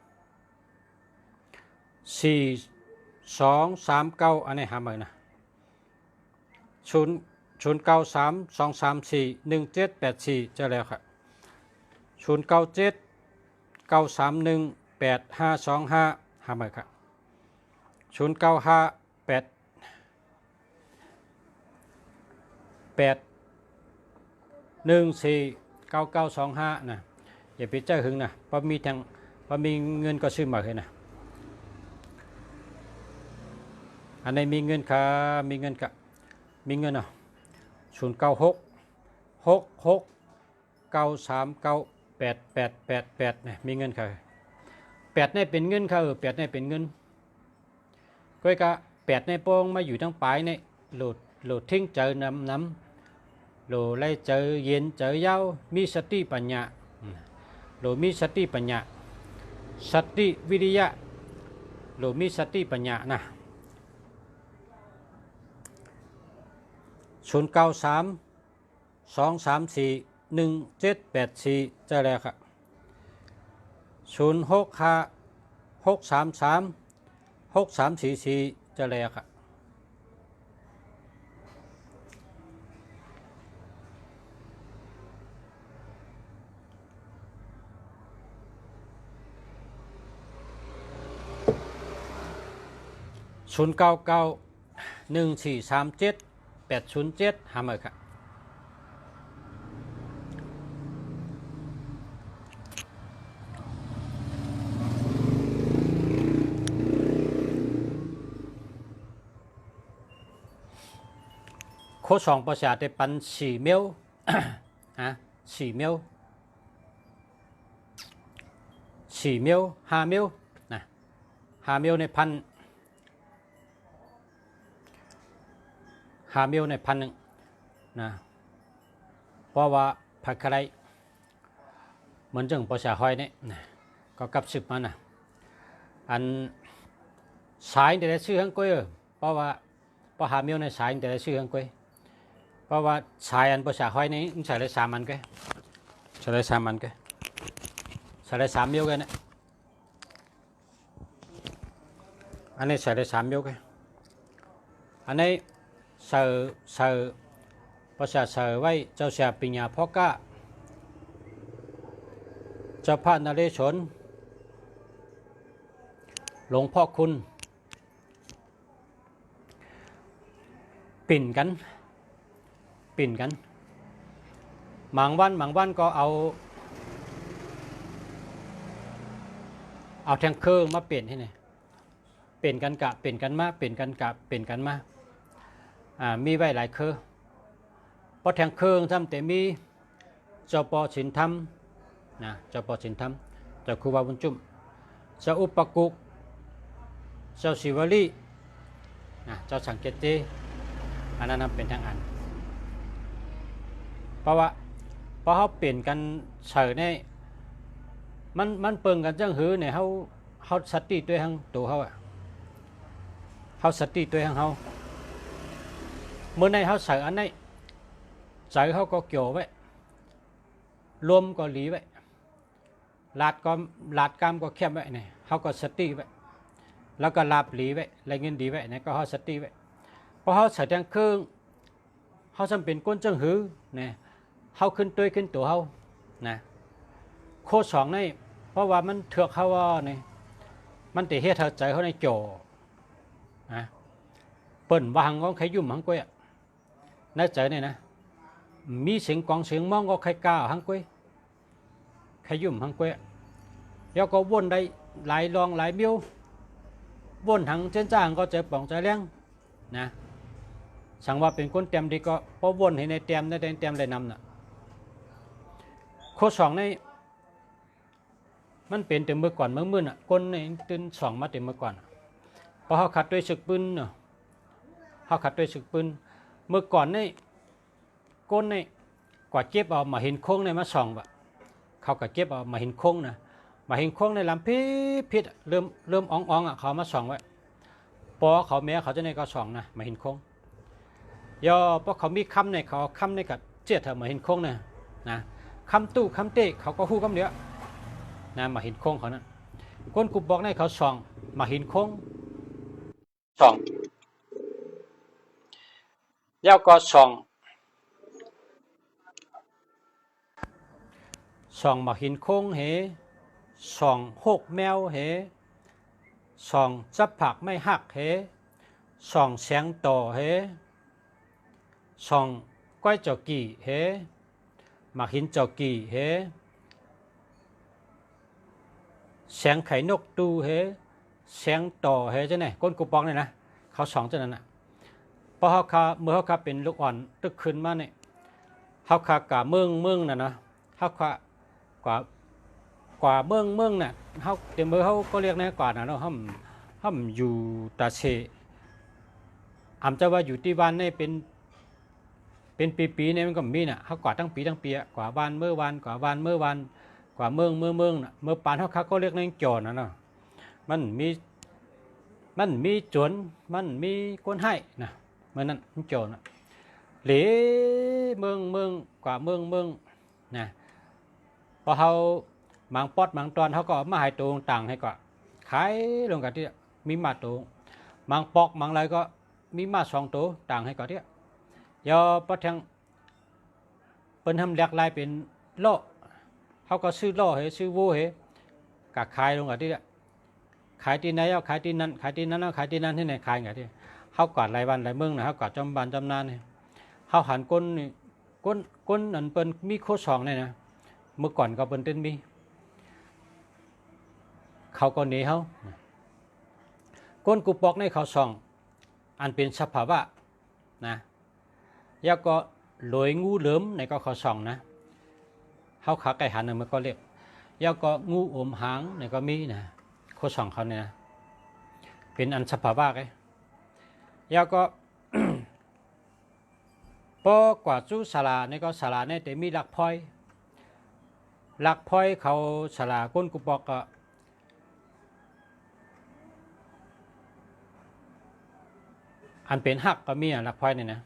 4239อันนี้หาใหม่นะ0932341784เจอแล้วครับ0979318525หาใหม่ครับ0958814925นะอย่าไปเจ้าหึงนะพอมีเงินก็ซื้อมาเลยนะอันนี้มีเงินค่ะมีเงินอ่ะ096669398888เนี่ยมีเงินค่ะ8นี่เป็นเงินค่ะ8นี่เป็นเงินก็กะ8ในโป้งมาอยู่ทั้งปลายเนี่ยโหลดทิ้งเจอน้ำโหลไล่เจอเย็นเจอยาวมีสติปัญญาโหลมีสติปัญญาสติวิริยะโหลมีสติปัญญานะ0932341784เจอแล้วครับ0656336344เจอแล้วครับ0991437807หามาครับโคสองประชาได้ปัน4เมล4เมล5เมลนะ5เมลในพัน5เมลในพันหนึ่งนะเพราะว่าผักอะไรเหมือนจังประชาห้อยนี่นะก็กับสืบมานะอันสายแต่ได้ซื้อทั้งกุ้ยเพราะว่า5เมลในสายแต่ได้ซื้อทั้งกุ้ยเพราะว่าสายอันประชาห้อยนี้ใส่ได้3อันก็ใส่ได้3อันก็ใส่ได้3เมลกันนะอันนี้ใส่ได้3เมลกันอันนี้เสือประชาเสือไว้เจ้าเสียปิญญาพ่อกะเจ้าพระนเรศวรหลวงพ่อคุณปิ่นกันบางวันก็เอาแทงเครื่องมาเปลี่ยนให้หน่อยเปลี่ยนกันกะเปลี่ยนกันมาเปลี่ยนกันกะเปลี่ยนกันมามีไว้หลายเครื่องเพราะแทงเครื่องทำแต่มีเจ้าปอฉินธรรมนะเจ้าปอฉินธรรมเจ้าครูบาบุญจุ่มเจ้าอุปกุกเจ้าศิวลีนะเจ้าสังเกตเจอันนั้นเป็นทางอันเพราะเขาเปลี่ยนกันเฉยเนี่ยมันเปิงกันจังหือเนี่ยเขาสติตัวทางตัวเขาสติตัวทางเขาเมื่อในเขาใส่อันนี้ใส่เขาก็เกี่ยวไว้รวมก็หลีไว้ลาดกามก็แคบไว้เนี่ยเขาก็สติไว้แล้วก็ลาบหลีไว้อะไรเงินดีไว้เนี่ยก็เขาสติไว้เพราะเขาใส่ทางเครื่องเขาจำเป็นก้นจังหือเนี่ยเขาขึ้นตัวเขานะโคสองนี่เพราะว่ามันเถือกเขาว่าเนี่ยมันติเฮ็ดใจเขาในโจนะเปิ่นวางก็ใครยุ่มหังกุ้ยน่าใจเนี่ยนะมีเสียงกองเสียงมองก็ใครกล้าหังกุ้ยใครยุ่มหังกุ้ยแล้วก็วนได้หลายรองหลายเบี้ยววนหังเจ้าจ้างก็เจอป่องใจเลี้ยงนะสั่งว่าเป็นคนเต็มดีก็เพราะวนให้ในเต็มได้เต็มเลยนำน่ะโคสองนี่มันเป็นแต่เมื่อก่อนเมื่อน่ะคนในตื่นสองมาแต่เมื่อก่อนพอเขาขัดด้วยศึกปืนเนาะเขาขัดด้วยศึกปืนเมื่อก่อนนี่ก้นนี่กว่าเก็บเอามาเห็นโค้งในมาส่องแบบเขาก็เก็บเอามาเห็นโค้งนะมาเห็นโค้งในลำพิษเริ่มอ่องอ่ะเขามาส่องไว้พอเขาแม้เขาจะในก็ส่องนะมาเห็นโค้งย่อเพราะเขามีคำในเขาคำในกับเจี๊ยเถอะมาเห็นโค้งนะคำตู้คำเตะเขาก็ฮู้คำเดียว นะมาหินโค้งเขานั้นก้นกุบบอกในเขาส่องมาหินโค้งส่องแล้วก็ส่องมาหินโค้งเหส่องหกแมวเหส่องจับผักไม่หักเหส่องแสงต่อเหส่องก้อยเจ้ากี่เหมาหินเจ้ากี่เหแสงไข่นกตูเหแสงต่อเหจะไหนก้นกุปองเนี่ยนะเขาส่องจะนั้นนะพอเขาเมื่อเขาเป็นลูกอ่อนตึกขึ้นมาเนี่ยเขาขากะเมืองน่ะนะเขาขากว่าเมืองน่ะเขาเดี๋ยวเมื่อเขาก็เรียกนะกว่าน่ะเนาะห้ามอยู่ตาเชอำจะว่าอยู่ที่บ้านนี่เป็นปีเนี่ยมันก็มีน่ะเขากว่าตั้งปีกว่าบ้านเมื่อวันกว่าบ้านเมื่อวันกว่าเมืองน่ะเมื่อปานเขาก็เรียกนั่งโจรน่ะเนาะมันมีโจรมันมีคนให้นะเมื่อนั้นโจรน่ะเหลเมืองกว่าเมืองนะพอเขาบางปอดบางตอนเขาก็มาให้ตัวต่างให้ก็ขายลงกันที่มีมาตัวบางปอกบางอะไรก็มีมาสองตัวต่างให้ก็ที่ยอปะทังเป็นทำแหลกลายเป็นโล่เขาก็ซื้อโล่ให้ซื้อวัวให้กะขายลงกันที่ขายที่ไหนเอาขายที่นั้นขายที่นั้นเอาขายที่นั้นที่ไหนขายกันที่เขากอดรายวันรายเมืองนะเขากอดจำบานจำนานเนี่ยเขาหันก้นอันเป็นมีโคสองเนี่ยนะเมื่อก่อนก็เป็นเต้นมีเขาก็หนีเขาก้นกุปอกในเขาส่องอันเป็นสภาวะนะแล้วก็หลอยงูเหลิมในก็เขาส่องนะเขาขาไก่หันมันก็เรียกแล้วก็งูอมหางในก็มีนะเขาส่องเขาเนี่ยนะเป็นอันสภาวะไงแล้วก็ พอกว่าจู้สลาในก็สลาในแต่มีหลักพลอยเขาสลาก้นกุปอกก็อันเป็นหักก็มีหลักพลอยเนี่ยนะ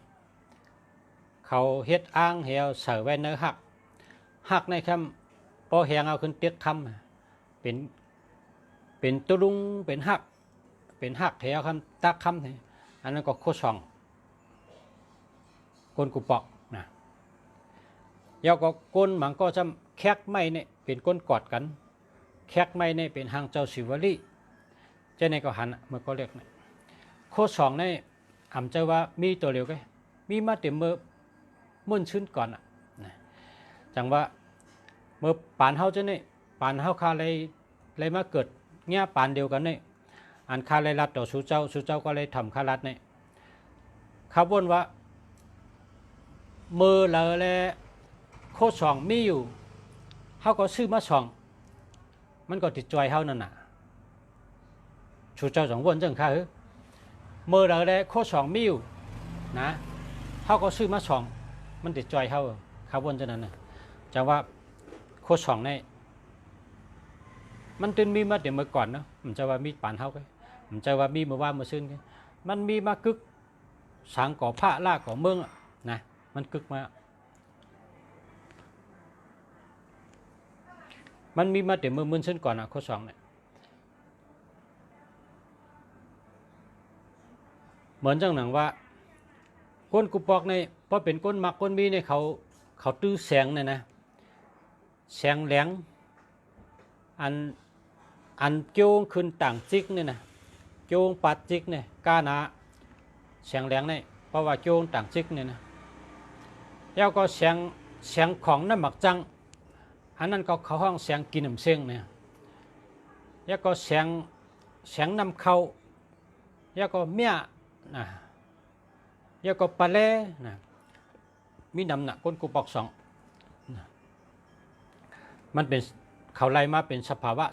เขาเฮ็ดอ้างเหี่ยวเสือไว้เนื้อหักในคำพอแหงเอาขึ้นเตียกคำเป็นตุลุงเป็นหักเหี่ยวคำตักคำเนี่ยอันนั้นก็โคช่องก้นกุปอกนะแล้วก็ก้นมันก็จะแคกไม้เนี่ยเป็นก้นกอดกันแคกไม้เนี่ยเป็นหางเจ้าสิวลีเจ้าในก็หันเมื่อก็เรียกเนี่ยโคช่องเนี่ยอ่ำเจ้าว่ามีตัวเดียวกันมีมาเต็มเมื่อมุ่นชื้นก่อนนะจังว่าเมื่อปานเฮาเจ้านี่ปานเฮาคาเลยมาเกิดเงี้ยปานเดียวกันนี่อันคาเลยรัดต่อสู่เจ้าก็เลยทำคารัดนี่เขาบ่นว่ามือเลยโคช่องมีอยู่เขาก็ซื้อมาช่องมันก็ติดจอยเขานั่นน่ะสู่เจ้าสองวนจังค่ะมือเลยโคช่องมีอยู่นะเขาก็ซื้อมาช่องมันติดจอยเขาวนจังนั้นน่ะจังว่าโคช่องนี่มันตึนมีมาเดี๋ยวเมื่อก่อนเนาะมันจะว่ามีปานเขาก็มันจะว่ามีเมื่อว่าเมื่อซึ่งมันมีมากึกสังก่อผ้าล่าก่อเมืองนะมันกึกมามันมีมาเดี๋ยวมื่นซึ่งก่อนข้อสองเนี่ยเหมือนจังหนังว่าก้นกุปอกในพอเป็นก้นมักก้นมีในเขาตื้อแสงเนี่ยนะแสงแหลงอันโจงขึ้นต่างจิกเนี่ยนะโจงปัดจิกเนี่ยก้าหนาแสงแหลงเนี่ยเพราะว่าโจงต่างจิกเนี่ยนะแล้วก็แสงของน้ำหมักจังอันนั้นก็เขาห้องแสงกินน้ำเส้งเนี่ยแล้วก็แสงน้ำเขาแล้วก็เมียนะแล้วก็ปลาเล่นะมีน้ำหนักก้นกุปอกสองนะมันเป็นเขาไล่มาเป็นสภาวะ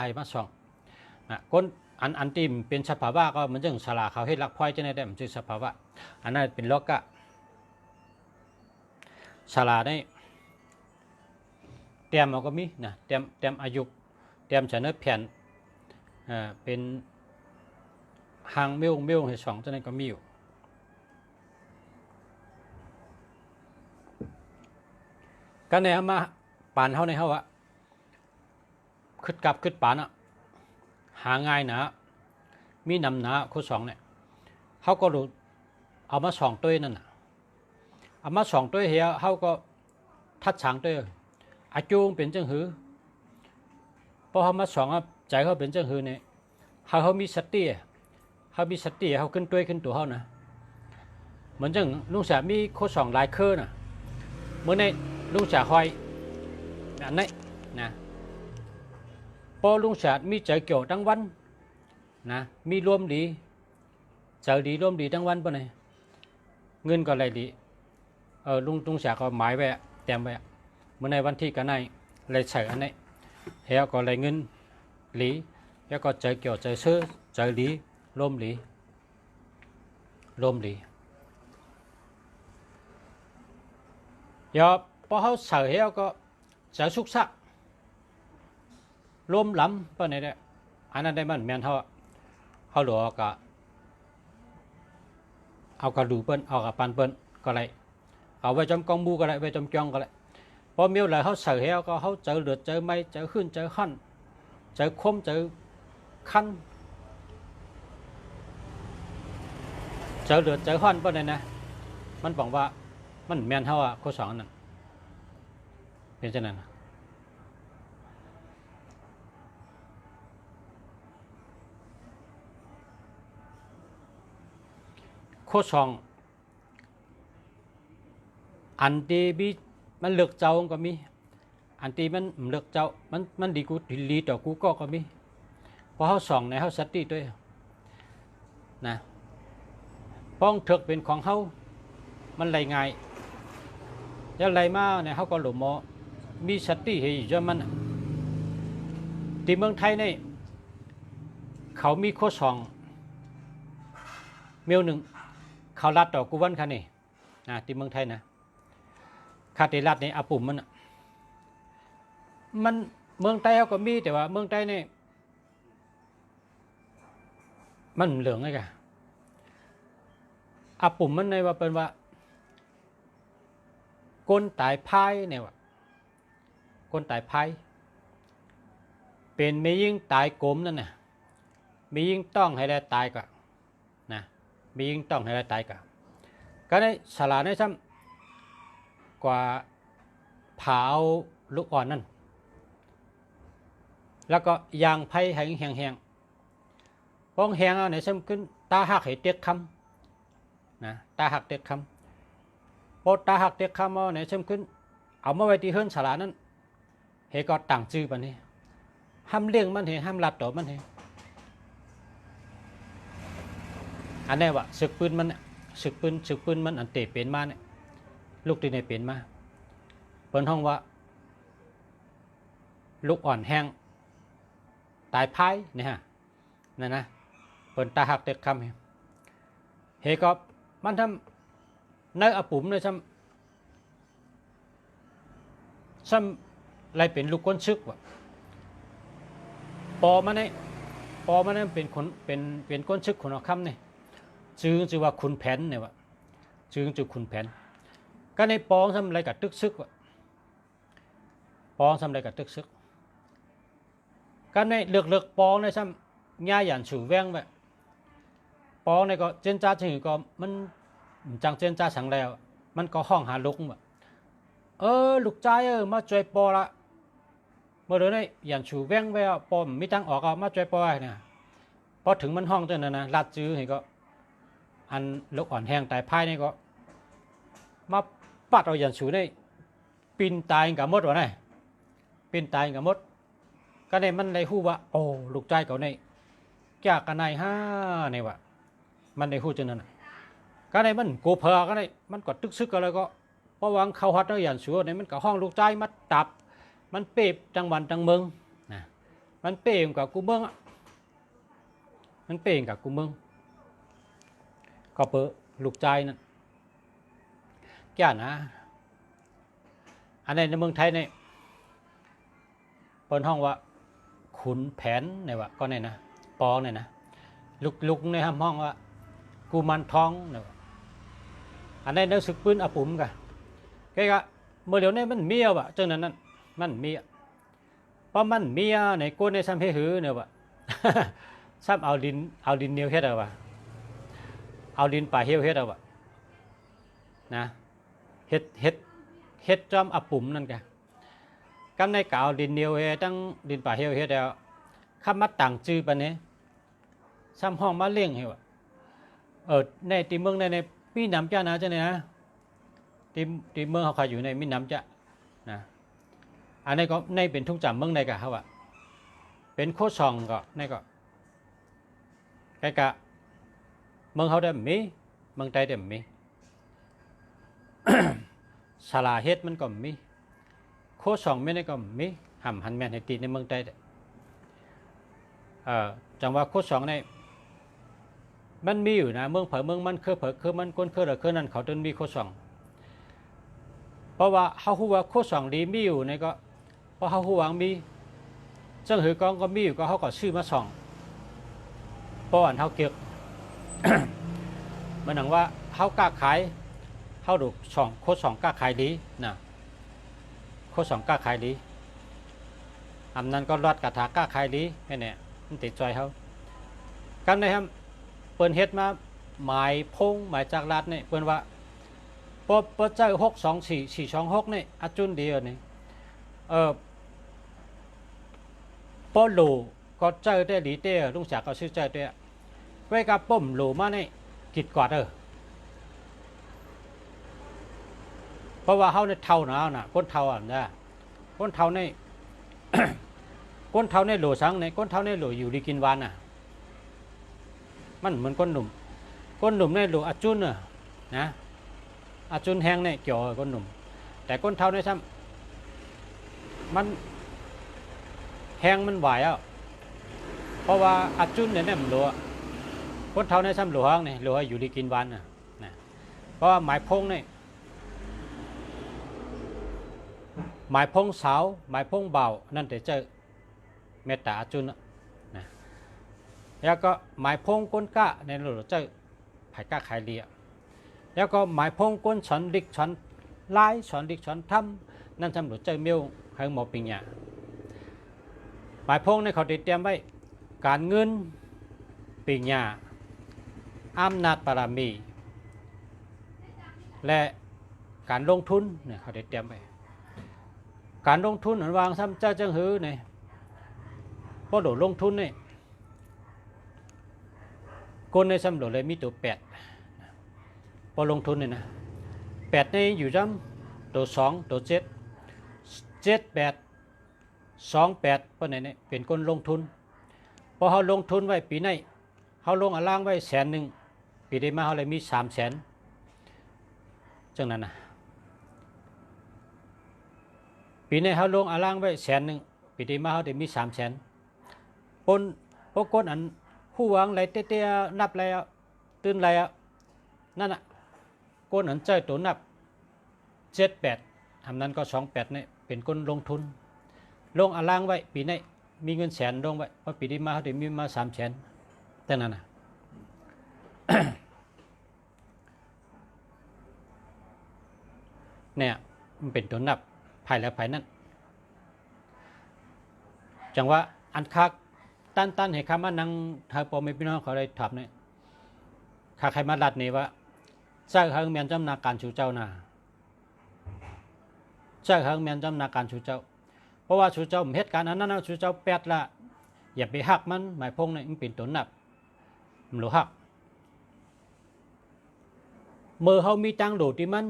ให้มาสองนะก้นอันที่เป็นสภาวะก็เหมือนเรื่องสลาเขาให้รักพลอยจะได้มันคือสภาวะอันนั้นเป็นโลกะสลาได้เตรียมเราก็มีนะเตรียมอายุเตรียมจะเนื้อแผ่นเป็นหางเมี่ยวให้สองจะนั้นก็มีอยู่ก็เนี่ยมาปานเท่าในเขาอะ ขึ้นกับขึ้นป่านอ่ะหาง่ายนะมีนำหนาโคสองเนี่ยเขาก็รู้เอามาสองตัวนั่นน่ะเอามาสองตัวเฮียเขาก็ทัดฉางตัวอาจูงเป็นจังหือพอเขามาสองใจเขาเป็นจังหือเนี่ยเขามีสติเขามีสติเขาขึ้นตัวเขานะเหมือนจังลุงเสียมีโคสองลายเคอน่ะเมื่อในลุงเสียหอยอันนี้นะพอลุงเสียมีใจเกี่ยวทั้งวันนะมีรวมดีเจอดีรวมดีทั้งวันปะเนี่ยเงินก็อะไรดีลุงเสียก็หมายไว้เตรียมไว้เมื่อในวันที่กันในเลยใส่อันนี้เฮียก็เลยเงินหลีแล้วก็ใจเกี่ยวใจซื้อใจหลีร่มหลีgiờ bao họ sợ heo có sợ xúc sắc lôm lắm bên này đấy anh đây mình men họ lụa cảเอากระดูกเปิ้นเอากับปันเปิ้นก็เลยเอาไว้จำกองบูก็เลยไว้จำจองก็เลยพอเมียวเลยเขาเสือเฮาก็เขาเจอเลือดเจอไม้เจอขึ้นเจอขั้นเจอคมเจอคันเจอเลือดเจอขั้นเปิ้นเลยนะมันบอกว่ามันแมนเฮาอ่ะข้อสองนั่นเป็นเช่นนั้นข้อสองอันที่มีมันเลือกเจ้าก็มีอันที่มันเลือกเจ้ามันดีกูดีต่อกูก็มีเพราะเขาสองในเขาสติด้วยนะป้องถึกเป็นของเขามันไหลง่ายแล้วไหลมาเนี่ยเขาก็หลงมอมีสติเห็นจนมันที่เมืองไทยนี่เขามีข้อสองเมียวหนึ่งเขาลัดต่อกูวันคันนี่นะที่เมืองไทยนะคาติลัดในอาปุ่มมันเมืองไทยเขาก็มีแต่ว่าเมืองไทยนี่มันเหลืองไงกันอาปุ่มมันในว่าเป็นว่าก้นตายพายเนี่ยว่าก้นตายพายเป็นไม่ยิ่งตายโกมนั่นน่ะไม่ยิ่งต้องให้ได้ตายก็นะไม่ยิ่งต้องให้ได้ตายก็ในสลาในซ้ำกว่าเผาลูกอ่อนนั่นแล้วก็ยางไผ่แห้งป้องแห้งเอาในซ้ำขึ้นตาหักให้เตียกคำนะตาหักเตียกคำพอตาหักเตียกคำเอาในซ้ำขึ้นเอามาไว้ที่เฮือนสลานั้นเฮก็ต่างจื้อปะนี่ห้ามเลี้ยงมันเฮห้ามลัดต่อมันเฮอันนี้ว่าศึกปืนมันศึกปืนมันอันเตะเป็นมาเนี่ยลูกตีในเป็นมาเปิ้นห้องว่าลูกอ่อนแห้งตายพายเนี่ยฮะนั่นนะเปิ้นตาหักเต็ดคำเฮก็มันทำในอาปุ่มเลยซ้ำอะไรเป็นลูกก้นซึกว่ะปอมันเนี่ยเป็นคนเป็นก้นซึกคนเอาคำเนี่ยจือว่าคุณแผนเนี่ยว่ะจือคุณแผนก็ในปองทำอะไรกับตึกซึกว่ะปองทำอะไรกับตึกซึกก็ในเลือกปองในซ้ำง่ายอย่างฉู่แวงแบบปองในก็เจนจ้าถึงก็มันจังเจนจ้าสั่งแล้วมันก็ห้องหาลุกแบบลูกใจมาช่วยปอละเมื่อเดี๋ยวนี้อย่างฉู่แวงแววปอมมีทางออกมาช่วยปอเนี่ยพอถึงมันห้องตัวนั้นนะลัดจื้อเห็นก็อันลูกอ่อนแห้งตายพายนี่ก็มาปัดเอาอย่างฉู่ได้ปีนตายกับมดวะเนี่ยปีนตายกับมดก็ในมันในหู้ว่าโอ้ลูกใจเขาในแก่กันในเนี่ยวะมันในหู้จนนั้นก็ในมันโกเพอก็ในมันก็ตึกซึกอะไรก็เพราะวังเขาฮัดเอาอย่างฉู่ในมันก็ห้องลูกใจมัดตับมันเป๊บจังหวัดจังเมืองนะมันเป๊บกับกูเมืองมันเป๊บกับกูเมืองก็เปิดลูกใจนั่นแก่นะอันในเมืองไทยเนี่ยเปิดห้องว่าขุนแผนเนี่ยวะก็เนี่ยนะปองเนี่ยนะลุกในห้องว่ากูมันท้องเนี่ยอันในนักศึกปืนอาปุ่มกันแกก็เมื่อเดี๋ยวนี้มันเมียวะจังนั้นมันเมีย เพราะมันเมียในก้นในซ้ำให้หือเนี่ยว่ะ ซ้ำเอาดินเหนียวเฮ็ดเอาว่ะเอาดินป่าเหี่ยวเฮ็ดเอาว่ะนะเฮ็ดจอมอปุ่มนั่นแกกำในกเอาดินเหนียวเฮ็ดตั้งดินป่าเหี่ยวเฮ็ดแล้วคำมาต่างจื้อปานนี้ซ้ำห้องมาเลี้ยงให้ว่ะในตีเมืองในมีน้ำจ้านะจ้ะเนี่ยนะตีเมืองเขาขายอยู่ในมีน้ำจ้ะนะอันนี้ก็ในเป็นทุ่งจำเมืองในกะเขาว่ะเป็นโคซองก็ในก็ไกกะเมืองเขาได้มีเมืองไทยได้มี สลาเฮ็ดมันก็มีโคซองไม่ได้ก็มีห่ำหันแม่นให้ตีในเมืองไทยจังว่าโคซองในมันมีอยู่นะเมืองเผอเมืองมันคือมันก้นคือนั่นเขาจนมีโคซองเพราะว่าเขาฮู้ว่าโคซองดีมีอยู่ในก็เพราะเขาฮู้ว่ามีจังหือกองก็มีอยู่ก็เขาก็ซื้อมาส่องเพราะอันเขาเก็บ มันหนังว่าเขากล้าขายเขาดูส่องโคซองกล้าขายดีนะโคซองกล้าขายดีอันนั้นก็รอดกระถากล้าขายดีแค่นี้มันติดใจเขากันได้ครับเปิ้นเฮ็ดมาหมายพงหมายจากรัฐนี่เปิ้นว่าปเจ้า62426นี่อาจุนเดียวนี่ปโลก็เจอได้หลีเต้ลุงศักดิ์ก็ชื่อเจอเต้ไว้กับป้มโลมานี่กิดกอดเพราะว่าเฮาในเท่าน่ะคนเท่าอ่ะนะคนเท่าใน คนเท่าในโหลสังในคนเท่าในโหลอยู่ดีกินวานน่ะมันเหมือนคนหนุ่มในโหลอาจุนน่ะนะอาจุนแห้งในเกี่ยวกับคนหนุ่มแต่คนเท่าในซ้ำมันแห้งมันไหวอ่ะเพราะว่าอาจุนเนี่ยมันโหลคนเท่าในซ้ำโหลห้างเนี่ยโหลอยู่ดีกินวานน่ะนะเพราะว่าหมายพงเนี่ยหมายพงสาวหมายพงเบานั่นแต่เจอเมตตาอาจุนนะแล้วก็หมายพงก้นก้าในโหลเจอไผ่ก้าขายเลียแล้วก็หมายพงก้นฉันดิกฉันไล่ฉันดิกฉันทำนั่นทำโหลเจอเมียวให้หมอปิงยาหมายพงในเขาติดเตรียมไว้การเงินปิงยาอำนาจบารมีและการลงทุนเนี่ยเขาติดเตรียมไว้การลงทุนเหมือนวางซ้ำเจ้าจังหือเนี่ยพอโดดลงทุนเนี่ยคนในซ้ำโดดเลยมีตัว8พอลงทุนเนี่ยนะ8นี่อยู่ซ้ำตัว2ตัว7 8 2 8เพราะไหนเนี่ยเป็นคนลงทุนพอเขาลงทุนไว้ปีนี้เขาลงอาล่างไว้100,000ปีได้มาเขาเลยมี300,000จังนั้นนะปีนี้เขาลงอาล่างไว้100,000ปีได้มาเขาได้มี300,000ปนพวกคนอันผู้วางไรเตี้ยๆนับแล้วตื่นแล้วนั่นน่ะคนอันใจตัวนับ7-8ทำนั้นก็28เนี่ยเป็นคนลงทุนลงอาล่างไว้ปีนี้มีเงิน100,000ลงไว้พอปีได้มาเขาได้มีมา300,000แต่นั่นน่ะ เนี่ยมันเป็นตัวนับภายแล้วภายนั้นจังว่าอันคักตั้นให้คำว่านังทางปอมพี่น้องเขาได้ถามเนี่ยข้าใครมาลัดนี่ว่าเจ้าเฮงเมียนจำนาการชูเจ้านาเจ้าเฮงเมียนจำนาการชูเจ้าเพราะว่าชูเจ้าเหตุการณ์อันนั้นชูเจ้า8ละอย่าไปหักมันหมายพงเนี่ยมันเป็นตัวนับมันหลหักเมื่อเขามีตังโดดที่มัน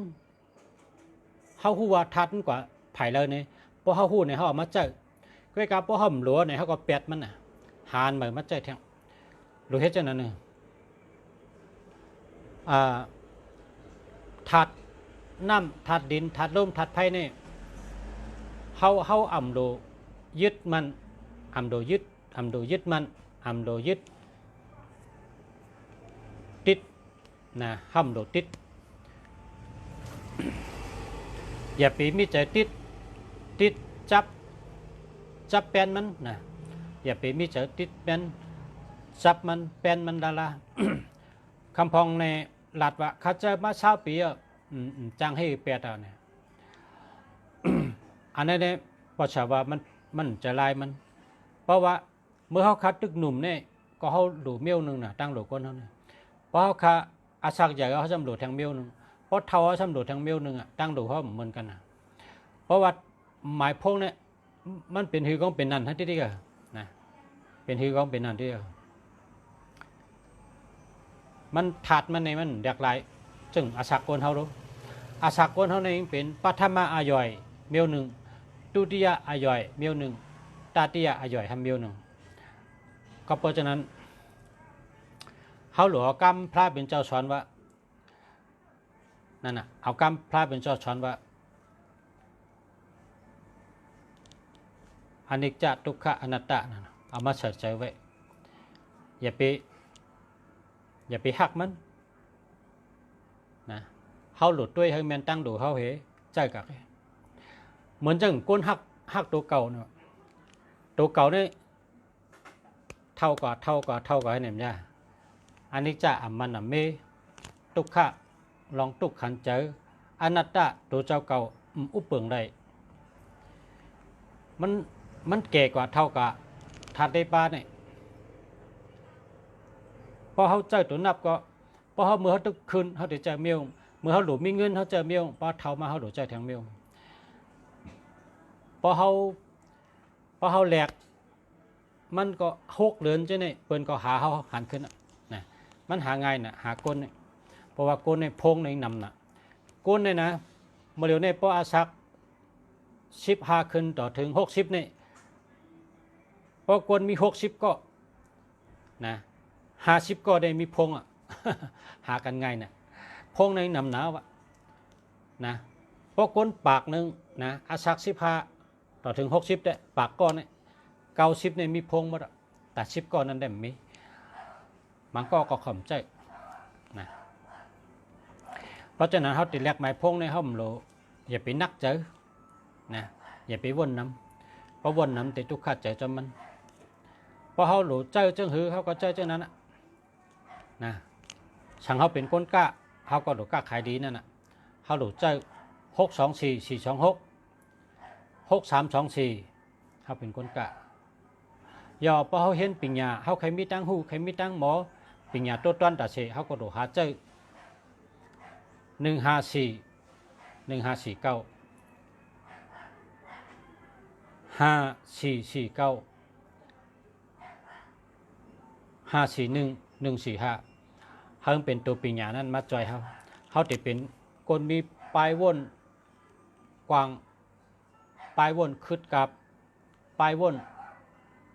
เขาหูว่าทัดกว่าไผ่เลยเนี่ยเพราะเขาหูเนี่ยเขาเอามาเจอก็ไอ้การเพราะเขาหลัวเนี่ยเขาก็แปดมันน่ะหานเหมือนมาเจอแทงรู้เห็นจังนั้นเนี่ยทัดน้ำทัดดินทัดลมทัดไผ่เนี่ยเขาอ่ำโดยึดมันอ่ำโดยึดมันอ่ำโดยึดติดนะห้ำโดติดอย่าปีมิใจติดจับแป้นมันนะอย่าปีมิใจติดแป้นจับมันแป้นมันละ คำพองในหลัดว่าข้าเจอมา20 ปีจ้างให้แปดเอาเนี่ย อันนี้เนี่ยพอชาวว่า มันจะลายมันเพราะว่าเมื่อเขาคัดตึกหนุ่มเนี่ยก็เขาดูเมี้ยวหนึ่งนะตั้งหลูก้นเขาเนี่ยเพราะเขาคัดอาศักใหญ่เขาจำหลูแทงเมี้ยวหนึ่งเพราะเท่าเขาจำหลูแทงเมี้ยวหนึ่งอ่ะตั้งหลูเขาเหมือนกันนะเพราะว่าหมายพงเนี่ยมันเป็นหือของเป็นนันทั้งที่ที่กันนะเป็นหือของเป็นนันที่มันถัดมันในมันเด็กหลายจึงอาศักโกนเขารู้อาศักโกนเขาในเป็นปัทมาอายอยเมี้ยวหนึ่งตุติยะอายอยเมี้ยวหนึ่งตาติยะอายอยทำเมี้ยวหนึ่งก็เพราะฉะนั้นเขาหลวงกรรมพระเป็นเจ้าสอนว่านั่นน่ะเอากรรมพระเป็นเจ้าสอนว่าอนิจจทุกขอนัตตานั่นเอามาใส่ใจไว้อย่าไปหักมันนะเขาหลุดด้วยให้แมนตั้งดูเขาเหใจกับเหมือนจังก้นหักตัวเก่าเนาะตัวเก่าเนี่ยเท่ากับให้เนี่ยจ้าอันนี้จะมันเมตุกขะลองตุกขันเจออนัตตาตัวเจ้าเก่าอุปเปิงได้มันแก่กว่าเท่ากับทัดได้ป้าเนี่ยพอเขาเจอตัวนับก็พอเขาเมื่อเขาตุกคืนเขาจะเจอเมียวเมื่อเขาหลุดมีเงินเขาเจอเมียวพอเท่ามาเขาหลุดเจอแทงเมียวพอเขาแหลกมันก็หกเหรียญใช่ไหมเปิ้นก็หาเขาหันขึ้นนะมันหาง่ายนะหาก้นเนี่ยเพราะว่าก้นในพงในนำนะก้นเนี่ยนะเมื่อเดี๋ยวในพออาศัก15ขึ้นต่อถึง60เนี่ยพอก้นมี60ก็นะ50ก็ได้มีพงอ่ะ หากันง่ายนะพงในนำหนาวะนะพอก้นปากหนึ่งนะอาศัก15ต่อถึง60เนี่ยปากก้อนเนี่ย90เนี่ยมีพงหมดแต่10ก้อนนั้นได้มีมันก็ขมใจนะเพราะฉะนั้นเขาติดแลกไม้พงในห้องโลอย่าไปนักเจอนะอย่าไปวนน้ำเพราะวนน้ำติดทุกข์ใจจนมันพอเขาหลูเจอจังหือเขาก็เจอจังนั้นนะช่างเขาเป็นก้นก้าเขาก็หลูก้าขายดีนั่นน่ะเขาหลูเจอ624 426 6324เขาเป็นก้นก้าย่อพอเขาเห็นปิญญาเขาใครมีตั้งหูใครมีตั้งหมอปิญญาตัวต้นตัดเสเขาก็หลูหาเจอ154 9 5449 541 145เขาเป็นตัวปิญญานั้นมาจอยเขาจะเป็นคนมีปลายว่นกวางปลายว่นคืดกับปลายว่น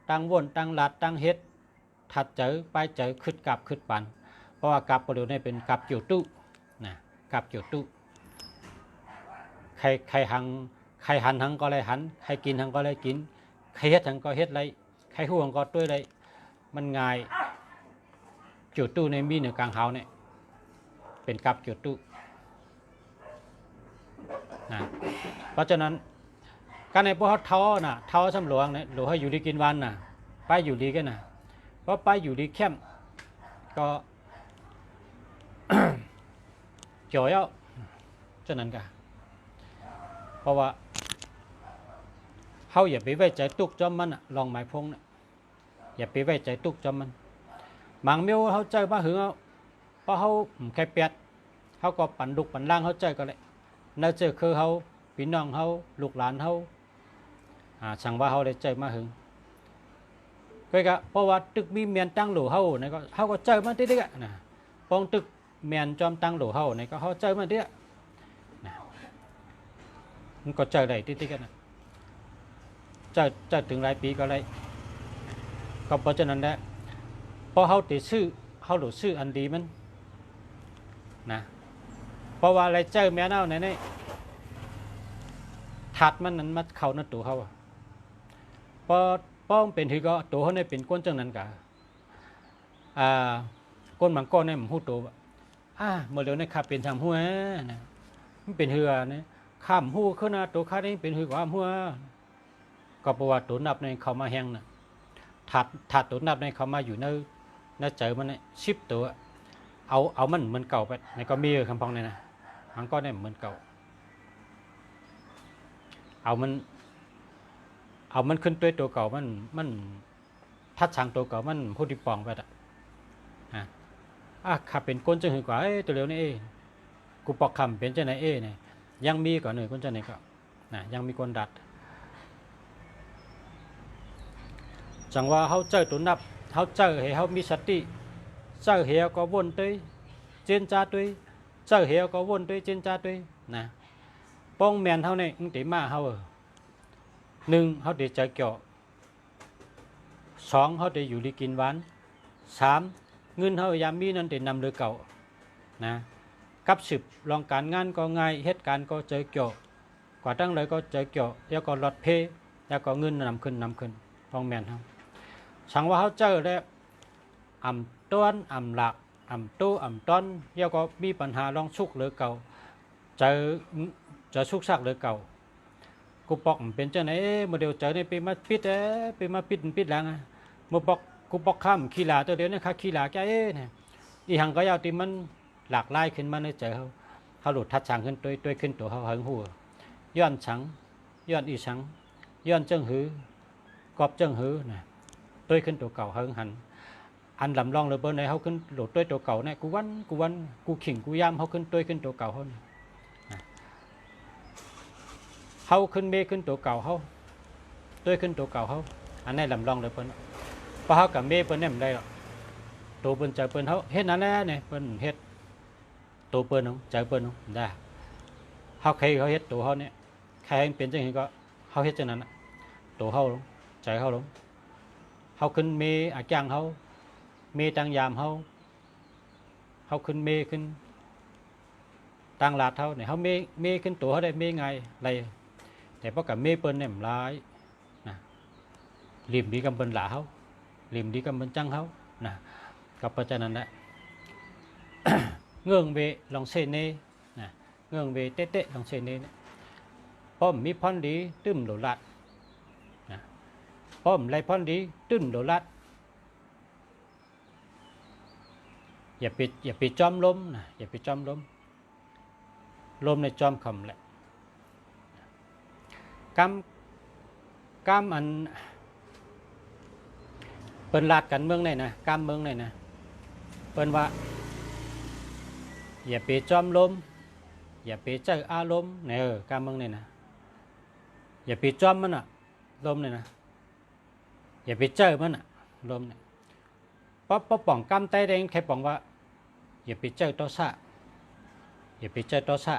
ตั้งว่นตั้งหลัดตั้งเฮ็ดถัดเจอปลายเจอคืดกับคืดปันเพราะว่ากับประเดี๋ยวนี้เป็นกับเกี่ยวตู้นะกับเกี่ยวตู้ใครหันทั้งก็เลยหันใครกินทั้งก็เลยกินใครเฮ็ดทั้งก็เฮ็ดไรใครห่วงก็ด้วยไรมันง่ายจุดตู้ในมีเหนือกลางเฮาเนี่ยเป็นกับจุดตู้นะเพราะฉะนั้นการในพวกเขาเท้าสำหลวงเนี่ยหลวงให้อยู่ดีกินวันน่ะไปอยู่ดีกันน่ะเพราะไปอยู่ดีเข้มก็ จ่อยเอาฉะนั้นก็เพราะว่าเขาอย่าไปไว้ใจตุกจอมมันลองหมายพงเนี่ยอย่าไปไว้ใจตุกจอมมันบางเมียวเขาเจอมาหึงเอาเพราะเขาแค่เปียดเขาก็ปั่นดุกปั่นล่างเขาเจอก็เลยน่าเจอคือเขาพี่น้องเขาลูกหลานเขาสั่งว่าเขาได้เจอมาหึงก็เพราะว่าตึกมีเมียนตั้งหลูเขาเนี่ยก็เขาก็เจอมาที่นี่นะปองตึกเมียนจอมตั้งหลูเขาเนี่ยก็เขาเจอมาที่นี่มันก็เจอได้ที่กันนะเจอถึงหลายปีก็เลยก็เพราะฉะนั้นแหละพอเขาติดชื่อเขาหลุดชื่ออันดีมันนะเพราะว่าอะไรเจอแม่เน่าไหนนี่ถัดมันนั้นมาเข้าในตัวเขาพอเป็นที่ก็ตัวเขาเนี่ยเป็นก้นจังนั้นกะก้นบางก้อนเนี่ยมันหูตัวเมื่อเร็วในขับเป็นทางหัวนะมันเป็นเหือเนี่ยข้ามหูขึ้นนะตัวข้านี่เป็นหือกว่าหัวก็เพราะว่าตัวนับในเขามาแห้งนะถัดตัวนับในเขามาอยู่ในเจอมันเนี่ย10 ตัวเอามันเหมือนเก่าไปในก็มีคำพองเนี่ยนะมันก็ได้เหมือนเก่าเอา เอามันขึ้นตัวเก่ามันทัดช่างตัวเก่ามันพูดที่ปองไปข้าเป็นก้นจังหือกว่าตัวเร็วนี่กูปอกคำเป็นจังไหนเนี่ยยังมีก่อนหนึ่งก้นจังไหนก็ยังมีคนดัดจังว่าเขาเจอตัวนับเขาเจอให้เขามีสติเจอเหี่ยวก็วนตัวเจนจ้าตัวเจอเหี่ยวก็วนตัวเจนจ้าตัวป้องแมนเขาเนี่ยตีมาเขาหนึ่งเขาได้ใจเกี่ยวสองเขาได้อยู่ดีกินหวานสามเงินเขายามมีนั่นได้นำเรือเก่ากับสิบลองการงานก็ง่ายเหตุการณ์ก็เจอเกี่ยวกว่าตั้งเลยก็เจอเกี่ยวแล้วก็ลดเพแล้วก็เงินนำขึ้นป้องแมนเขาสั่งว่าเขาเจอแล้วอ่ำต้นอ่ำหลักอ่ำตู้อ่ำต้นแล้วก็มีปัญหาลองสุกเรือเก่าเจอสุกซักเรือเก่ากูปอกเป็นเจ้าไหนโมเดลเจอในปีมาปิดหลังโมบอกกูปอกข้ามขี้หลาตัวเดียวนี่ค่ะขี้หลาแกเนี่ยอีหังก็ยาวตีมันหลากหลายขึ้นมาในใจเขาหลุดทัดช่างขึ้นตัวขึ้นตัวเขาหึงหัวย้อนฉังย้อนอีฉังย้อนเจิ้งหือกอบเจิ้งหือตัวขึ้นตัวเก่าหึงหันอันลำลองเลยเบอร์ไหนเขาขึ้นหลุดตัวเก่าเนี่ยกูวันกูขิงกูย่ำเขาขึ้นตัวเก่าเขาขึ้นเมขึ้นตัวเก่าเขาตัวขึ้นตัวเก่าเขาอันนี้ลำลองเลยเปิ้นพอเขากับเมเปิ้นเนี่ยมันได้หรอกตัวเปิ้นใจเปิ้นเขาเฮ็ดนั่นแหละเนี่ยเปิ้นเฮ็ดตัวเปิ้นเขาใจเปิ้นเขาได้เขาใครเขาเฮ็ดตัวเขาเนี่ยใครเป็นจังไงก็เขาเฮ็ดจังนั้นตัวเขาลงใจเขาลงเขาขึ้นเมอาจารย์เขาเมตังยามเขาขึ้นเมขึ้นตังลาดเขาเนี่ยเขาเมขึ้นตัวเขาได้เมไงอะไรแต่พอกับเมเปิ้นเนี่ยมันร้ายริมดีกำเปิ้นหลาเขาริมดีกำเปิ้นจังเขากับปัจจัยนั้นแหละ เงื่องเวลองเซเน่เงื่องเวเตะลองเซเน่ป้อมมีพรดีตึ้มโดลัดป้อมไรพรดีตึ้มโดลัดอย่าไปจอมล้มอย่าไปจอมล้มในจอมคำแหละกำอันเปิ้นลาดกันเมืองไหนนะกำเมืองไหนนะเปิ้นว่าอย่าไปจอมล้มอย่าไปเจออารมณ์เนี่ยกำเมืองไหนนะอย่าไปจอมมันล้มเนี่ยนะอย่าไปเจอมันล้มเนี่ยป๊อป่องกำไตแดงใครป่องว่าอย่าไปเจอโตซะอย่าไปเจอโตซะ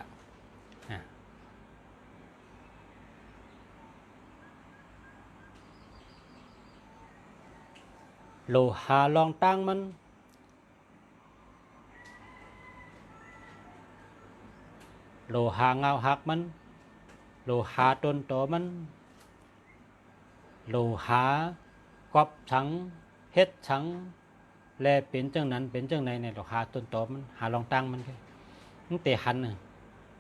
โลหาลองตั้งมันโลหาเงาหักมันโลหาต้นโตมันโลหากอบฉังเฮ็ดฉังแลเป็นจังนั้นเป็นจังไหนเนี่ยโลหาต้นโตมันหาลองตั้งมันมันเตะหัน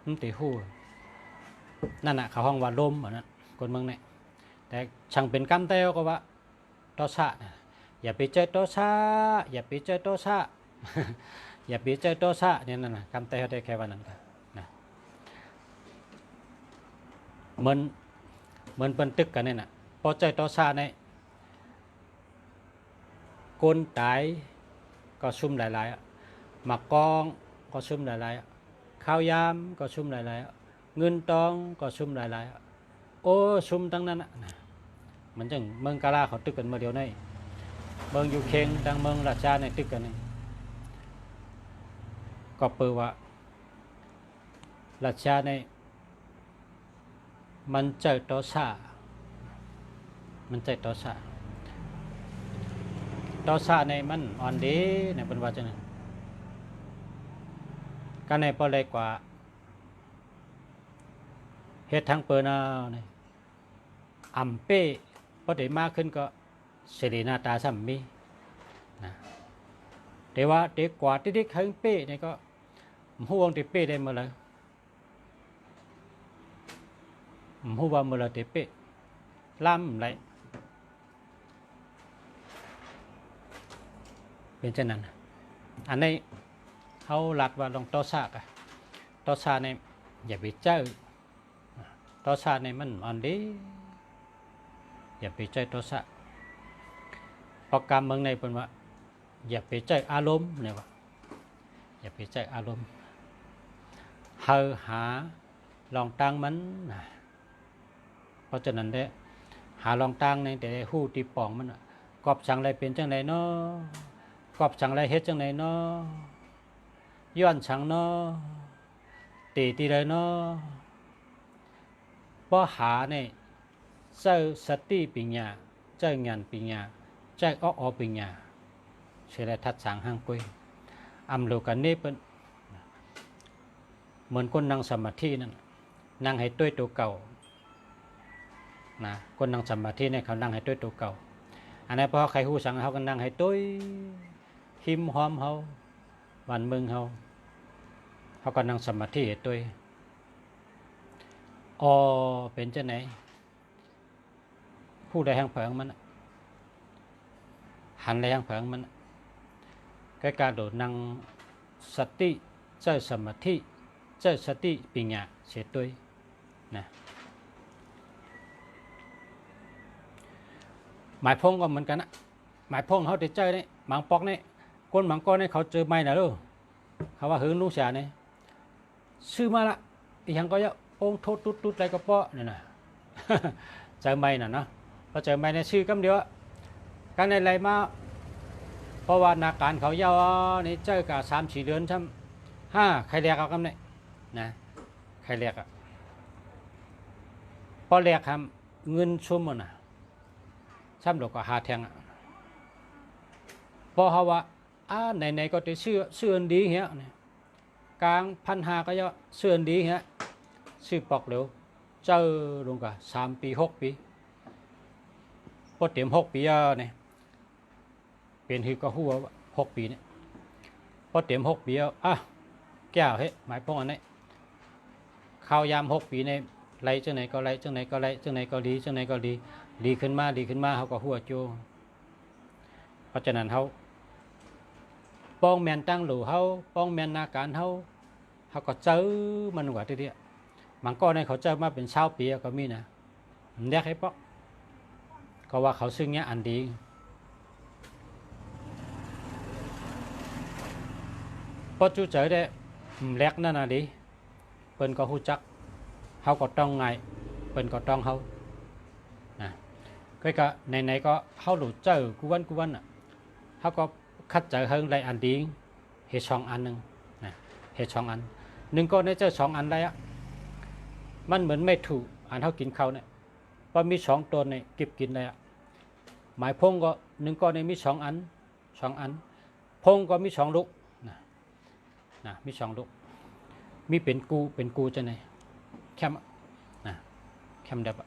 มันเตะหู้นั่นน่ะเขาห้องว่าลมอ่ะนะคนเมืองเนี่ยแต่ช่างเป็นกำเต้ก็ว่าโตซะอย่าไปเจอโตซะอย่าไปเจอโตซะอย่าไปเจอโตซะเนี่ยนั่นน่ะกำเต้เขาได้แค่วันนั้นนะเหมือนเป็นตึกกันเนี่ยน่ะพอเจอโตซะเนี่ยคนตายก็ซุ่มหลายๆหมักกองก็ซุ่มหลายๆข้าวยามก็ซุ่มหลายๆเงินตองก็ซุ่มหลายๆโอ้ซุ่มตั้งนั้นเหมือนจังเมืองกาลาเขาตึกกันมาเดียวในเมืองยูเคงดังเมืองราชาในตึกกันนี่ก็เปิดว่าราชาในมันเจอโตซะมันเจอโตซะโตซะในมันอ่อนดีในเป็นว่าจังนั้นก็ในพอเล็กกว่าเฮ็ดทางเปิดเนี่ยอ่ำเป้พอได้มากขึ้นก็เสรีหน้าตาซ้ำมีแต่ว่าเด็กกว่าที่เฮงเป้เนี่ยก็ห่วงที่เป้ได้มาเลยห่วงมาเลยที่เป้ล้ำไรเป็นเช่นนั้นอันนี้เขาหลัดว่าลองโตซะเนี่ยอย่าไปเจอโตซะเนี่ยมันอ่อนดี อย่าไปใจโทสะพอกรรมเมืองในเป็นว่าอย่าไปใจอารมณ์เนี่ยว่าอย่าไปใจอารมณ์เฮาหาลองตั้งมันนะเพราะฉะนั้นได้หาลองตั้งในแต่หู้ตีป่องมันกอบสั่งอะไรเป็นจังไหนเนาะกอบสั่งอะไรเฮ็ดจังไหนเนาะย้อนสั่งเนาะตีเลยเนาะเพราะหาในเจ้าสติปัญญาเจ้าญาณปัญญาเจ้าอ้อปัญญาเชื่อได้ทัดสางห้างกุยอำโลกันนี้เป็นเหมือนคนนั่งสมาธินั่นนั่งให้ตัวตัวเก่านะคนนั่งสมาธิเนี่ยเขานั่งให้ตัวตัวเก่าอันนี้พอใครหูสั่งเขาก็นั่งให้ตัวหิมหอมเขาวันเมืองเขาก็นั่งสมาธิให้ตัวเป็นจะไหนผู้ใดแห่งเผิงมันหันใดแห่งเผิงมันcáiการโดดนั่งสติเจ้าสมาธิเจ้าสติปัญญาเสียตัวนะหมายพงก็เหมือนกันนะหมายพงเขาติดใจนี่หมังปอกนี่ก้นหมังก้อนนี่เขาเจอไม่นะลูกเขาว่าหื้อลูกเสียนี่ซื้อมาละอีกอย่างก็เยอะโป่งทุดอะไรก็เปาะนี่นะเจอไม่น่ะเนาะพอเจอไม่ในชื่อกำเดียวกันในไรมาเพราะว่านาการเขาเยาว์นี่เจอกับ3-4 เดือนช่ำใครเรียกเอาคำนี้นะใครเรียกอ่ะพอเรียกคำเงินชุ่มมันอ่ะช่ำดอกก็หาแทงอ่ะพอเขาว่าไหนก็จะเชื่อดีเหี้ยกลาง1,500ก็เยอะเชื่อดีเหี้ยซื้อปอกเหลวเจอลงกับ3 ปี6 ปีพอเต็ม6 ปีเนี่ยเป็นคือก็หัว6 ปีเนี่ยพอเต็ม6 ปีแก้วเฮ้หมายพงอันนี้ข้าวยาม6 ปีในไรจังไหนก็ไรจังไหนก็ไรจังไหนก็ดีจังไหนก็ดีขึ้นมาเขาก็หัวโจเพราะฉะนั้นเขาป้องแมนตั้งหลู่เขาป้องแมนนาการเขาก็เจอมันกว่าทีเดียวมันก็ในเขาเจอมาเป็น20 ปีก็มีนะเรียกให้ป๊อกก็ว่าเขาซึ่งเนี้ยอันดีพอจูเจอได้แลกนั่นน่ะดีเปิ้นก็ฮู้จักเขาก็ต้องไงเปิ้นก็ต้องเขานะก็ไหนก็เขาหลุดเจอกูวันอ่ะเขาก็คัดเจอเฮิงไรอันดีเฮ็ด2 อันนึงนะเฮ็ด2 อัน1ก็ได้เจอ2 อันไรอ่ะมันเหมือนไม่ถูกอันเขากินข้าวเนี่ยพอมี2 ตัวเนี่ยเก็บกินเลยอ่ะหมายพงก็1ก็ในมี2 อันพงก็มี2 ลูกนะมี2 ลูกมีเป็นกูจะไหนแคมนะแคมเด็บ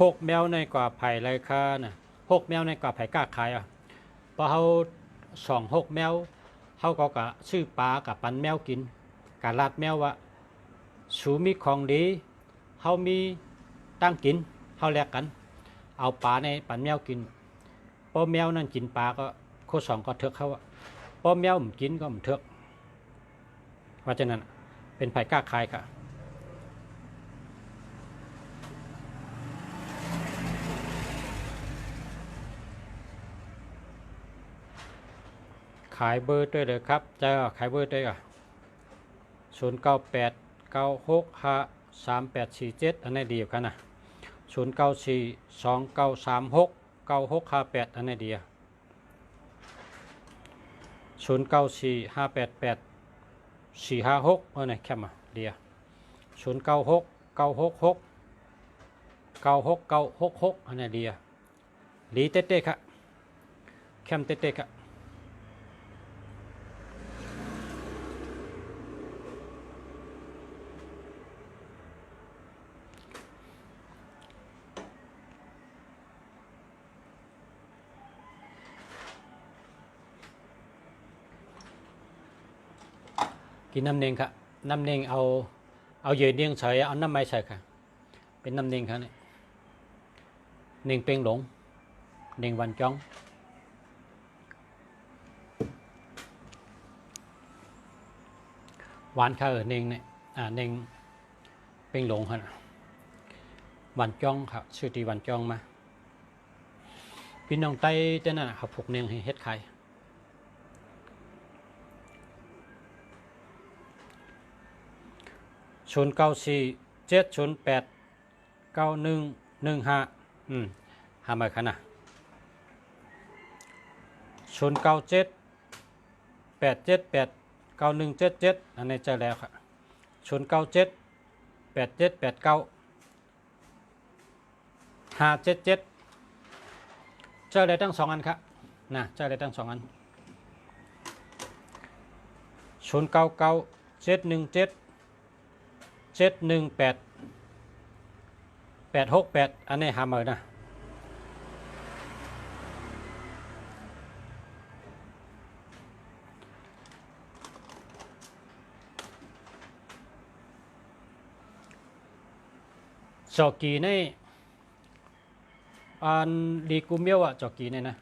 6 แมวในกว่าไผ่ไรค่าน่ะ6 แมวในกว่าไผ่กล้าขายพอเขา6 แมวเขาก็กะซื้อปลากับปันแมวกินกะลาดแมวว่าสูมีของดีเขามีตั้งกินเขาแลกกันเอาปลาในปันแมวกินพอแมวนั่นกินปลาก็โค2ก็เถือกเขาพอแมวมันกินก็มันเถือกเพราะฉะนั้นเป็นไผ่กล้าขายค่ะขายเบอร์ด้วยเลยครับจะขายเบอร์ด้วยอ่ะ0989653847อันนี้ดีกันนะ0942936968อันนี้ดี094588 456อันนี้แคมอ่ะดี096966966966อันนี้ดีลีเต้ๆครับแคมเต้ๆครับกินน้ำเนียงค่ะน้ำเนียงเอาเยื่อเนียงใส่เอาน้ำไม้ใส่ค่ะเป็นน้ำเนียงค่ะนี่ เน่งเป่งหลงเน่งวันจ้องหวานค่ะเน่งเนี่ยเน่งเป่งหลงค่ะวันจ้องครับชื่อตีวันจ้องมาพี่น้องไต้เจ้านั่นเขาผูกเน่งให้เฮ็ดไข่0947089115หามาขนาด0978789177อันนี้เจอแล้วครับ0978895577เจอเลยทั้ง2อันครับนะเจอเลยทั้ง2อัน099717718868อันนี้หามานะจอกีนี่อันดีกูเมียวจอกีนี่นะ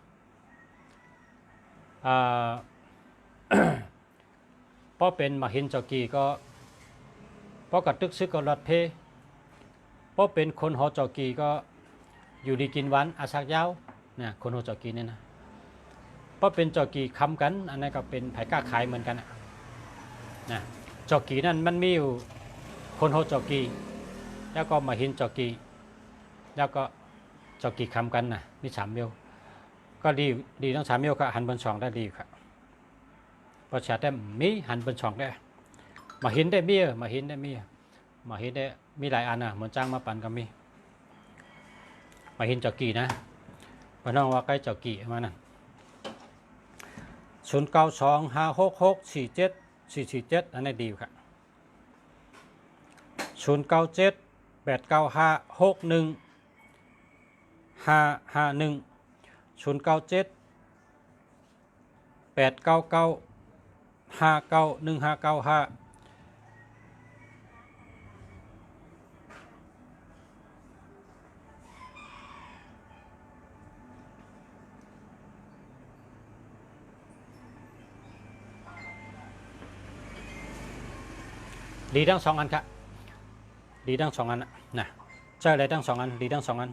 พอเป็นมาเห็นจอกีก็พอกระตึกซึกก็รัดเพพอเป็นคนหอจอกีก็อยู่ดีกินหวานอาศักยาวเนี่ยคนหอจอกีนี่นะพอเป็นจอกีคำกันอันนั้นก็เป็นไผ่กล้าขายเหมือนกันนะจอกีนั่นมันมีอยู่คนหอจอกีแล้วก็มาเห็นจอกีแล้วก็จอกีคำกันนะมี3เมียวก็ดีทั้ง3เมียวก็หันบน2ได้ดีครับพอชาติมีหันบน2ได้มาเห็นได้เมียมาเห็นได้มีหลายอันนะเหมือนจ้างมาปั่นก็มีมาเห็นจอกีนะพน้องว่าใกล้จอกีมานะ0925664747อันนี้ดีครับ0978996551097899591595ดีทั้ง2อันครับดีทั้ง2อันนะใช่เลยทั้ง2อันดีทั้ง2อัน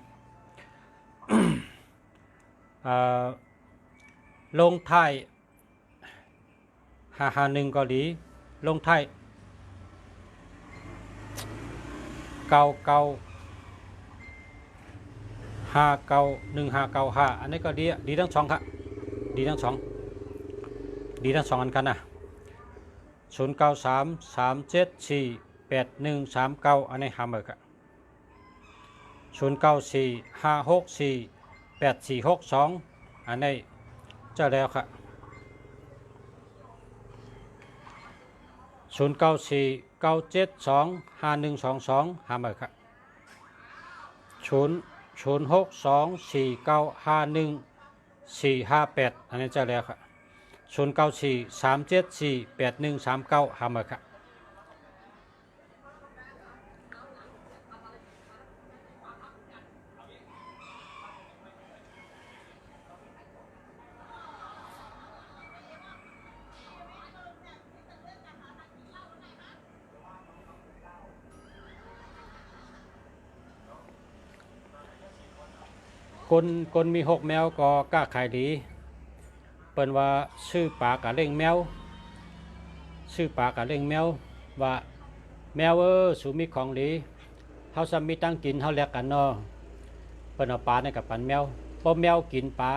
ลงท้าย551ก็ดีลงท้าย99591595อันนี้ก็ดีทั้ง2ครับดีทั้ง2อันกันนะ0933748139อันนี้หาเมื่อครับ0945648462อันนี้เจอแล้วครับ0949725122หาเมื่อครับ00624951458อันนี้เจอแล้วครับ0943748139หาเมื่อครับคนมี6แมวก็กล้าขายดีเปิ้นว่าชื่อปากะเล่งแมวว่าแมวสูมีของดีเฮาซ้ำมีตั้งกินเฮาแลกกันเนาะเปิ้นเอาปลาในกับปันแมวพอแมวกินปลา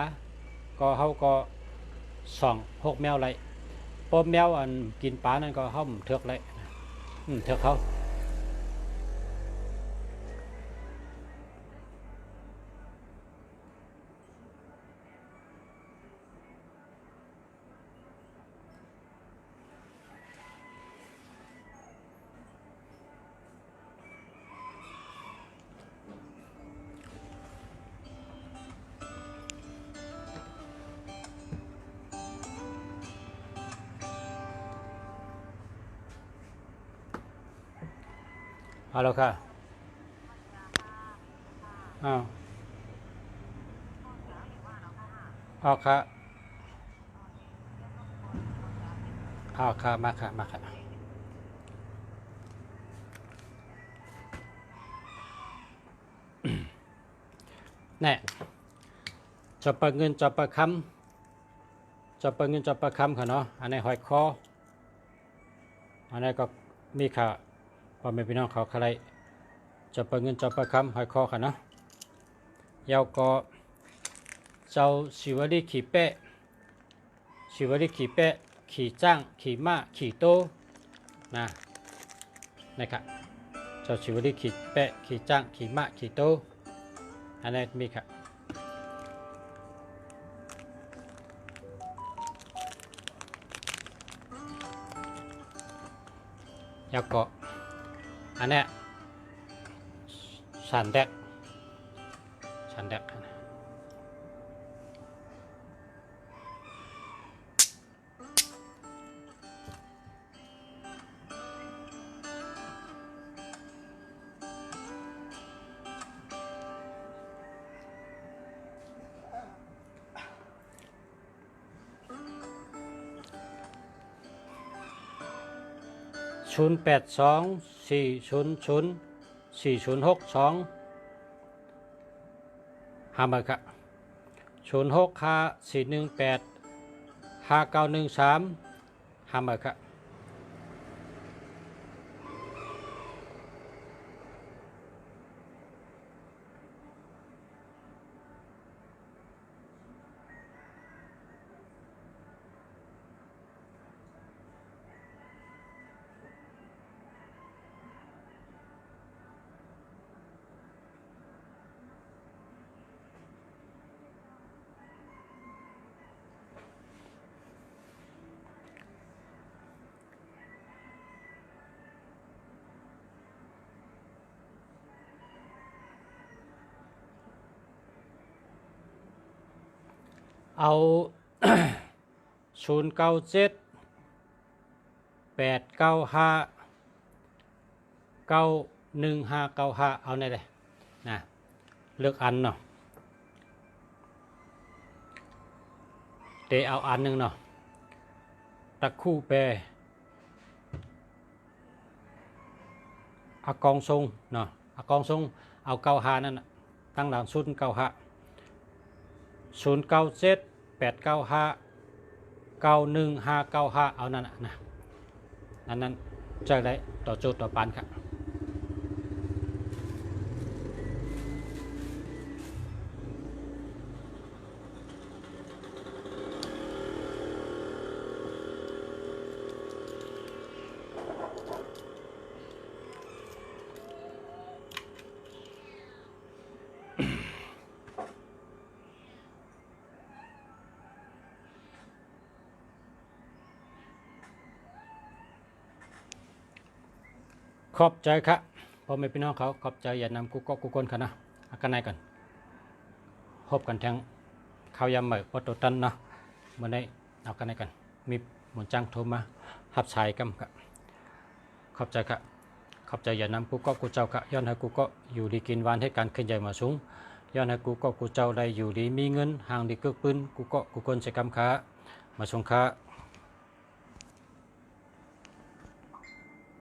ก็เฮาก็6แมวไรพอแมวอันกินปลานั่นก็เฮาเถือกไรเถือกเขาเอาแล้วค่ะอ้าว ออกค่ะออกค่ะมาค่ะมาค่ะแน่จบเปิดเงินจบเปิดคำจบเปิดเงินจบเปิดคำค่ะเนาะอันนี้หอยคออันนี้ก็มีค่ะพ่อแม่พี่น้องเขาอะไรจบเปิดเงินจบเปิดคำหอยคอค่ะเนาะยาวก็เจ้าชิวลีขี่เป๊ะชิวลีขี่เป๊ะขี่จ้างขี่ม้าขี่โตนะนะครับเจ้าชิวลีขี่เป๊ะขี่จ้างขี่ม้าขี่โตอันนี้มีค่ะยาวก็อันนี้สันแดกสันแดก0824004062หามาครับ0654185913หามาครับเอา0978959155เอาในเลยนะเลือกอันเนาะเตะเอาอันหนึ่งเนาะตะคู่แปรอากองทรงเนาะอากองทรงเอา95นั่นนะตั้งหลัง0978959155เอานั่นนะนั้นจะได้ต่อโจทย์ต่อปานครับขอบใจครับพ่อแม่พี่น้องเขาขอบใจอย่านำกูก็กูคนค่ะนะอากันไหนกันพบกันทั้งข้าวยำเหมือกวัตถุตันเนาะเมื่อได้เอากันไหนกันมีหมุนจังโทรมาหับสายกันครับขอบใจครับขอบใจอย่านำกูก็กูเจ้าครับย้อนให้กูก็อยู่ดีกินหวานให้การขึ้นใหญ่มาสูงย้อนให้กูก็กูเจ้าได้อยู่ดีมีเงินห่างดีเกื้อปืนกูก็กูคนใช้กำค้ามาสงค้า